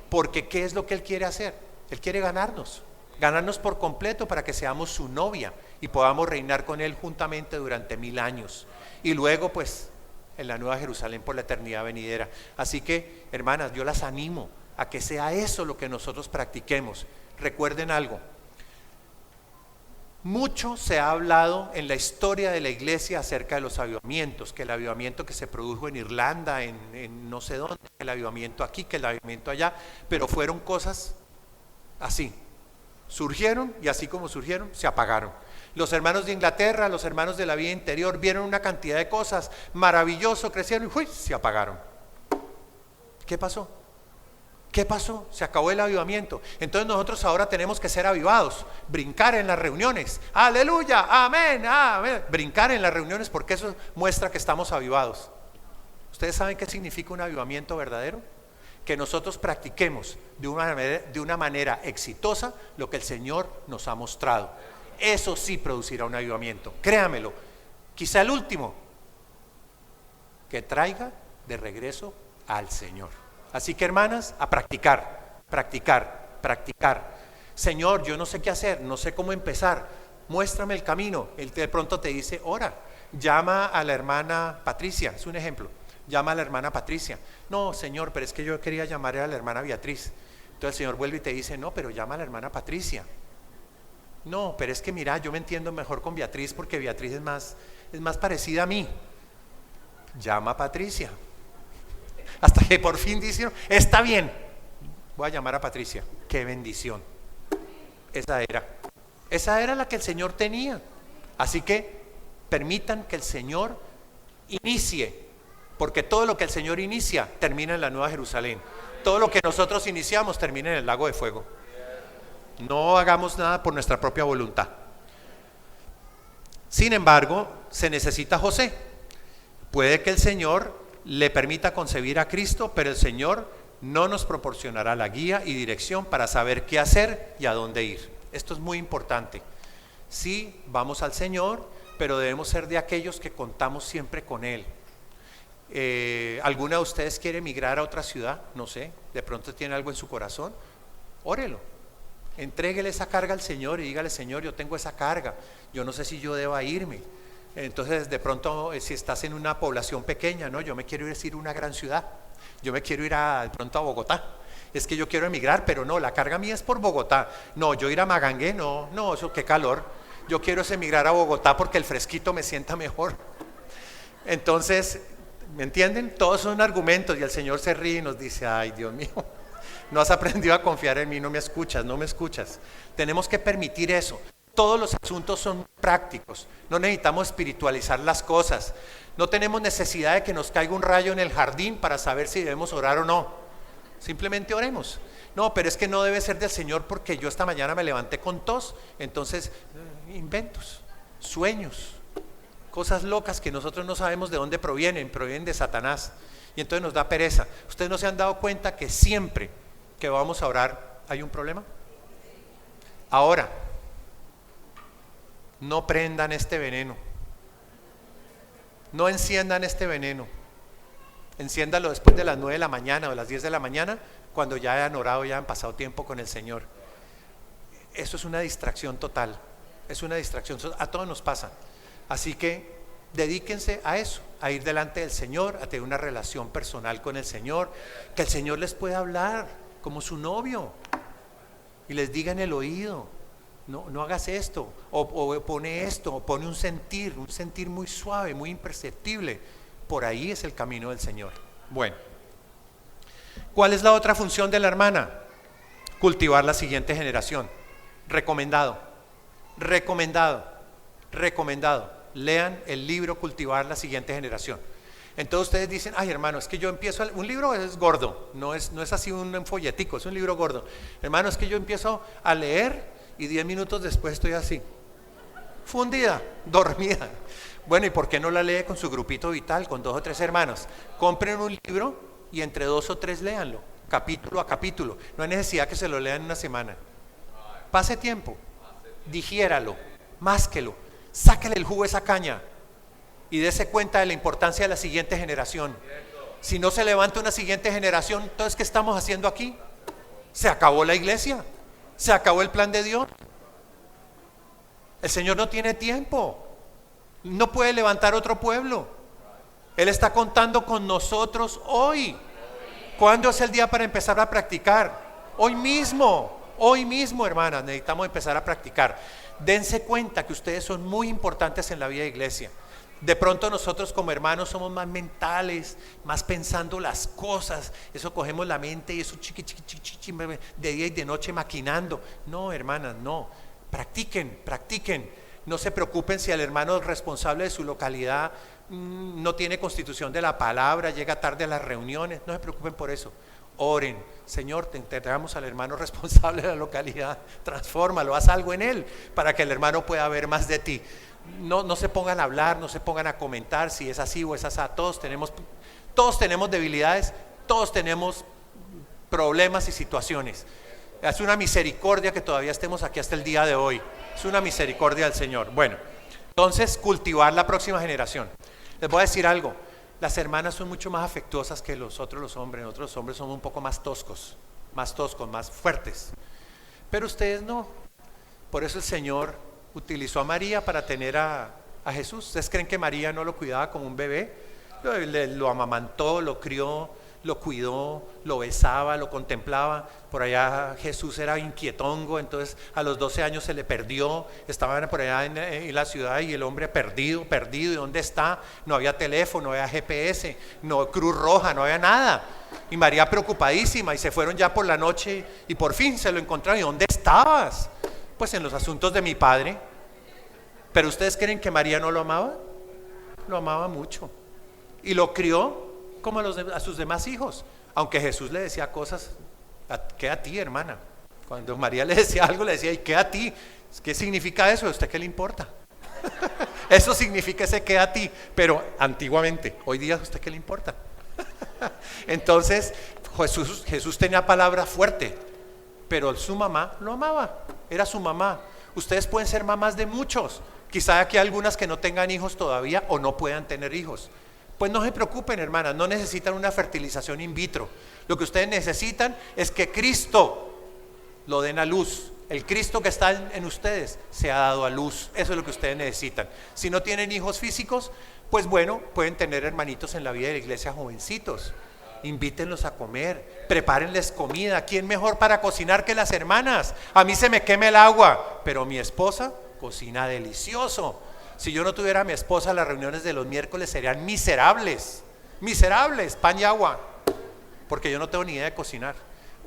Porque ¿qué es lo que Él quiere hacer? Él quiere ganarnos por completo para que seamos su novia y podamos reinar con Él juntamente durante 1000 años. Y luego pues en la Nueva Jerusalén por la eternidad venidera. Así que, hermanas, yo las animo a que sea eso lo que nosotros practiquemos. Recuerden algo. Mucho se ha hablado en la historia de la iglesia acerca de los avivamientos, que el avivamiento que se produjo en Irlanda, en no sé dónde, que el avivamiento aquí, que el avivamiento allá, pero fueron cosas así, surgieron y así como surgieron, se apagaron. Los hermanos de Inglaterra, los hermanos de la vida interior vieron una cantidad de cosas, maravilloso, crecieron y se apagaron. ¿Qué pasó? ¿Qué pasó? Se acabó el avivamiento. Entonces nosotros ahora tenemos que ser avivados, brincar en las reuniones. Aleluya, amén, amén. Brincar en las reuniones porque eso muestra que estamos avivados. ¿Ustedes saben qué significa un avivamiento verdadero? Que nosotros practiquemos de una manera exitosa lo que el Señor nos ha mostrado. Eso sí producirá un avivamiento, créamelo. Quizá el último, que traiga de regreso al Señor. Así que, hermanas, a practicar, practicar, practicar. Señor, yo no sé qué hacer, no sé cómo empezar, muéstrame el camino. Él de pronto te dice, ora, llama a la hermana Patricia, es un ejemplo. Llama a la hermana Patricia. No, Señor, pero es que yo quería llamar a la hermana Beatriz. Entonces el Señor vuelve y te dice, no, pero llama a la hermana Patricia. No, pero es que mira, yo me entiendo mejor con Beatriz porque Beatriz es más parecida a mí. Llama a Patricia. Hasta que por fin dicen, está bien, voy a llamar a Patricia. Qué bendición. Esa era la que el Señor tenía. Así que permitan que el Señor inicie, porque todo lo que el Señor inicia termina en la Nueva Jerusalén. Todo lo que nosotros iniciamos termina en el lago de fuego. No hagamos nada por nuestra propia voluntad. Sin embargo, se necesita José. Puede que el Señor le permita concebir a Cristo, pero el Señor no nos proporcionará la guía y dirección para saber qué hacer y a dónde ir. Esto es muy importante. Sí, vamos al Señor, pero debemos ser de aquellos que contamos siempre con Él. ¿Alguna de ustedes quiere emigrar a otra ciudad? No sé, de pronto tiene algo en su corazón. Órelo, entréguele esa carga al Señor y dígale, Señor, yo tengo esa carga, yo no sé si yo deba irme. Entonces de pronto si estás en una población pequeña, no, yo me quiero ir a una gran ciudad, yo me quiero ir de pronto a Bogotá, es que yo quiero emigrar, pero no, la carga mía es por Bogotá, no, yo ir a Magangué, no, eso qué calor, yo quiero emigrar a Bogotá porque el fresquito me sienta mejor. Entonces, ¿me entienden? Todos son argumentos y el Señor se ríe y nos dice, ay Dios mío, no has aprendido a confiar en mí, no me escuchas. Tenemos que permitir eso. Todos los asuntos son prácticos, no necesitamos espiritualizar las cosas, no tenemos necesidad de que nos caiga un rayo en el jardín para saber si debemos orar o no, simplemente oremos. No, pero es que no debe ser del Señor porque yo esta mañana me levanté con tos, entonces inventos, sueños, cosas locas que nosotros no sabemos de dónde provienen de Satanás y entonces nos da pereza. ¿Ustedes no se han dado cuenta que siempre que vamos a orar hay un problema? Ahora, no prendan este veneno, no enciendan este veneno, enciéndalo después de las 9 de la mañana o las 10 de la mañana, cuando ya hayan orado, ya han pasado tiempo con el Señor. Eso es una distracción total, es una distracción, a todos nos pasa. Así que dedíquense a eso, a ir delante del Señor, a tener una relación personal con el Señor, que el Señor les pueda hablar como su novio y les diga en el oído, no hagas esto, o pone esto, o pone un sentir muy suave, muy imperceptible. Por ahí es el camino del Señor. Bueno, ¿cuál es la otra función de la hermana? Cultivar la siguiente generación. Recomendado. Lean el libro Cultivar la siguiente generación. Entonces ustedes dicen, ay hermano, es que yo empiezo, un libro es gordo, no es así un folletico, es un libro gordo. Hermano, es que yo empiezo a leer y 10 minutos después estoy así, fundida, dormida. Bueno, ¿y por qué no la lee con su grupito vital, con 2 o 3 hermanos? Compren un libro y entre 2 o 3 léanlo, capítulo a capítulo. No hay necesidad que se lo lean en una semana. Pase tiempo, digiéralo, másquelo, sáquele el jugo a esa caña y dése cuenta de la importancia de la siguiente generación. Si no se levanta una siguiente generación, entonces ¿qué estamos haciendo aquí? Se acabó la iglesia, se acabó el plan de Dios. El Señor no tiene tiempo, no puede levantar otro pueblo. Él está contando con nosotros hoy. ¿Cuándo es el día para empezar a practicar? Hoy mismo, hermanas, necesitamos empezar a practicar. Dense cuenta que ustedes son muy importantes en la vida de iglesia. De pronto nosotros como hermanos somos más mentales, más pensando las cosas. Eso cogemos la mente y eso chiqui, de día y de noche maquinando. No, hermanas, no. Practiquen. No se preocupen si el hermano responsable de su localidad no tiene constitución de la palabra, llega tarde a las reuniones. No se preocupen por eso. Oren. Señor, te entregamos al hermano responsable de la localidad, transfórmalo, haz algo en él para que el hermano pueda ver más de ti. No se pongan a hablar, no se pongan a comentar si es así o es así. Todos tenemos debilidades, todos tenemos problemas y situaciones. Es una misericordia que todavía estemos aquí hasta el día de hoy. Es una misericordia del Señor. Bueno, entonces cultivar la próxima generación. Les voy a decir algo. Las hermanas son mucho más afectuosas que los hombres. Nosotros los hombres somos un poco más toscos, más fuertes. Pero ustedes no. Por eso el Señor utilizó a María para tener a Jesús. ¿Ustedes creen que María no lo cuidaba como un bebé? Lo amamantó, lo crió, lo cuidó, lo besaba, lo contemplaba. Por allá Jesús era inquietongo, entonces a los 12 años se le perdió. Estaban por allá en la ciudad y el hombre perdido. ¿Y dónde está? No había teléfono, no había GPS, no Cruz Roja, no había nada. Y María preocupadísima, y se fueron ya por la noche y por fin se lo encontraron. ¿Y dónde estabas? Pues en los asuntos de mi padre. ¿Pero ustedes creen que María no lo amaba? Lo amaba mucho y lo crió como a sus demás hijos, aunque Jesús le decía cosas. ¿Qué a ti, hermana? Cuando María le decía algo, le decía, ¿y qué a ti? ¿Qué significa eso? ¿A usted qué le importa? Eso significa ese qué a ti, pero antiguamente. Hoy día, ¿a usted qué le importa? Entonces Jesús tenía palabra fuerte, pero su mamá lo amaba, era su mamá. Ustedes pueden ser mamás de muchos, quizá aquí hay algunas que no tengan hijos todavía o no puedan tener hijos. Pues no se preocupen, hermanas, no necesitan una fertilización in vitro. Lo que ustedes necesitan es que Cristo lo den a luz. El Cristo que está en ustedes se ha dado a luz. Eso es lo que ustedes necesitan. Si no tienen hijos físicos, pues bueno, pueden tener hermanitos en la vida de la iglesia, jovencitos. Invítenlos a comer, prepárenles comida. ¿Quién mejor para cocinar que las hermanas? A mí se me quema el agua, pero mi esposa cocina delicioso. Si yo no tuviera a mi esposa, las reuniones de los miércoles serían miserables, pan y agua, porque yo no tengo ni idea de cocinar,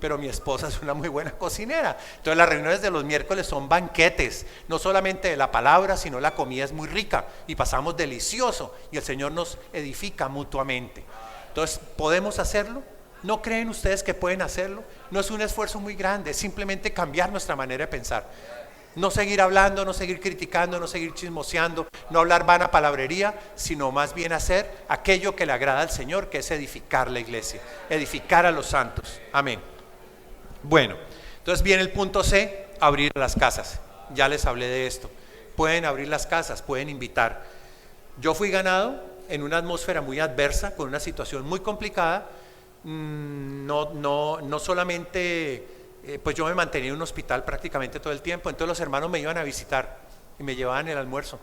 pero mi esposa es una muy buena cocinera. Entonces las reuniones de los miércoles son banquetes, no solamente de la palabra, sino la comida es muy rica y pasamos delicioso y el Señor nos edifica mutuamente. Entonces, ¿podemos hacerlo? ¿No creen ustedes que pueden hacerlo? No es un esfuerzo muy grande, es simplemente cambiar nuestra manera de pensar. No seguir hablando, no seguir criticando, no seguir chismoseando, no hablar vana palabrería, sino más bien hacer aquello que le agrada al Señor, que es edificar la iglesia, edificar a los santos. Amén. Bueno, entonces viene el punto C, abrir las casas. Ya les hablé de esto. Pueden abrir las casas, pueden invitar. Yo fui ganado en una atmósfera muy adversa, con una situación muy complicada. No solamente... pues yo me mantenía en un hospital prácticamente todo el tiempo. Entonces los hermanos me iban a visitar y me llevaban el almuerzo,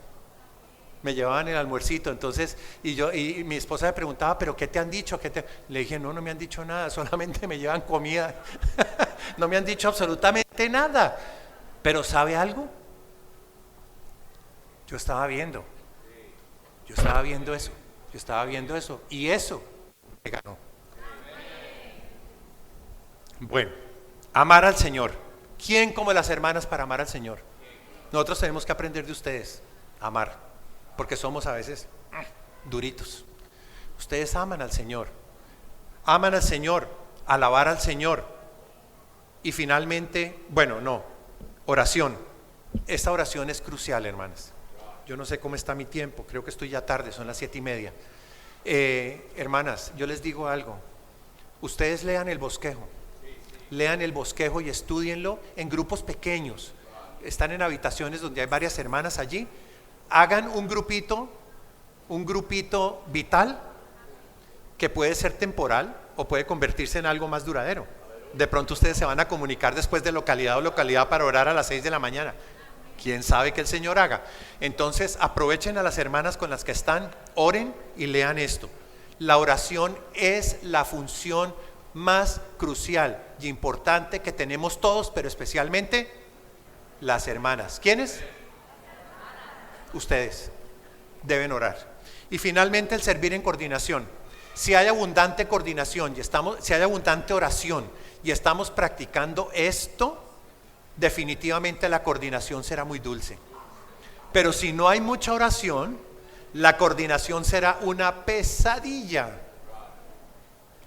me llevaban el almuercito. Entonces y mi esposa me preguntaba, ¿pero qué te han dicho? Le dije, no me han dicho nada, solamente me llevan comida. No me han dicho absolutamente nada. Pero ¿sabe algo? Yo estaba viendo eso y eso me ganó. Bueno, amar al Señor. ¿Quién como las hermanas para amar al Señor? Nosotros tenemos que aprender de ustedes a amar, porque somos a veces duritos. Ustedes aman al Señor, alabar al Señor. Y finalmente, oración. Esta oración es crucial, hermanas. Yo no sé cómo está mi tiempo, creo que estoy ya tarde, son las 7:30. Hermanas, yo les digo algo. Ustedes lean el bosquejo y estúdienlo en grupos pequeños. Están en habitaciones donde hay varias hermanas allí. Hagan un grupito vital que puede ser temporal o puede convertirse en algo más duradero. De pronto ustedes se van a comunicar después de localidad para orar a las 6 de la mañana. ¿Quién sabe que el Señor haga? Entonces aprovechen a las hermanas con las que están, oren y lean esto. La oración es la función más crucial y importante que tenemos todos, pero especialmente las hermanas. ¿Quiénes? Ustedes deben orar. Y finalmente el servir en coordinación. Si hay abundante coordinación si hay abundante oración y estamos practicando esto, definitivamente la coordinación será muy dulce. Pero si no hay mucha oración, la coordinación será una pesadilla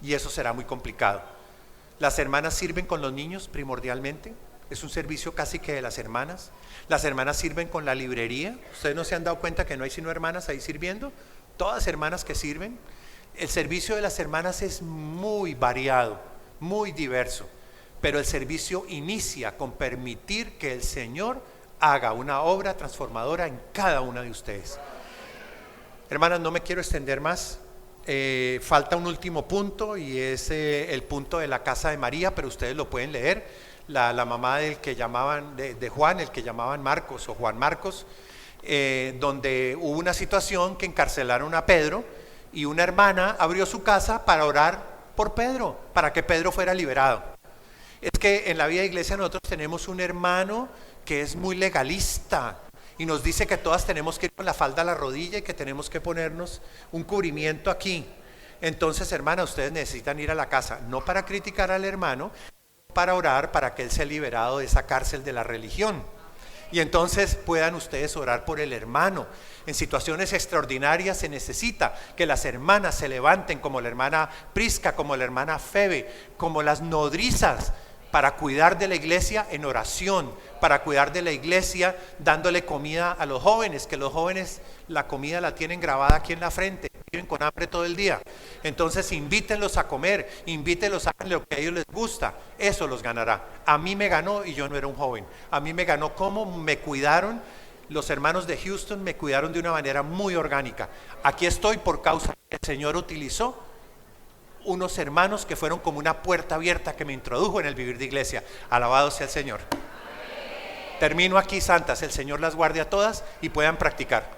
y eso será muy complicado. Las hermanas sirven con los niños primordialmente. Es un servicio casi que de las hermanas. Las hermanas sirven con la librería. ¿Ustedes no se han dado cuenta que no hay sino hermanas ahí sirviendo? Todas hermanas que sirven. El servicio de las hermanas es muy variado, muy diverso. Pero el servicio inicia con permitir que el Señor haga una obra transformadora en cada una de ustedes. Hermanas, no me quiero extender más. Falta un último punto y es el punto de la casa de María, pero ustedes lo pueden leer. La mamá del que llamaban, de Juan, el que llamaban Marcos o Juan Marcos, donde hubo una situación que encarcelaron a Pedro y una hermana abrió su casa para orar por Pedro, para que Pedro fuera liberado. Es que en la vida de iglesia nosotros tenemos un hermano que es muy legalista y nos dice que todas tenemos que ir con la falda a la rodilla y que tenemos que ponernos un cubrimiento aquí. Entonces, hermana, ustedes necesitan ir a la casa, no para criticar al hermano, para orar para que él sea liberado de esa cárcel de la religión. Y entonces puedan ustedes orar por el hermano. En situaciones extraordinarias se necesita que las hermanas se levanten, como la hermana Prisca, como la hermana Febe, como las nodrizas, para cuidar de la iglesia en oración, para cuidar de la iglesia dándole comida a los jóvenes, que los jóvenes la comida la tienen grabada aquí en la frente, viven con hambre todo el día. Entonces invítenlos a comer, invítenlos a hacer lo que a ellos les gusta, eso los ganará. A mí me ganó y yo no era un joven, a mí me ganó cómo me cuidaron. Los hermanos de Houston me cuidaron de una manera muy orgánica. Aquí estoy por causa que el Señor utilizó unos hermanos que fueron como una puerta abierta que me introdujo en el vivir de iglesia. Alabado sea el Señor. Termino aquí, santas. El Señor las guarde a todas y puedan practicar.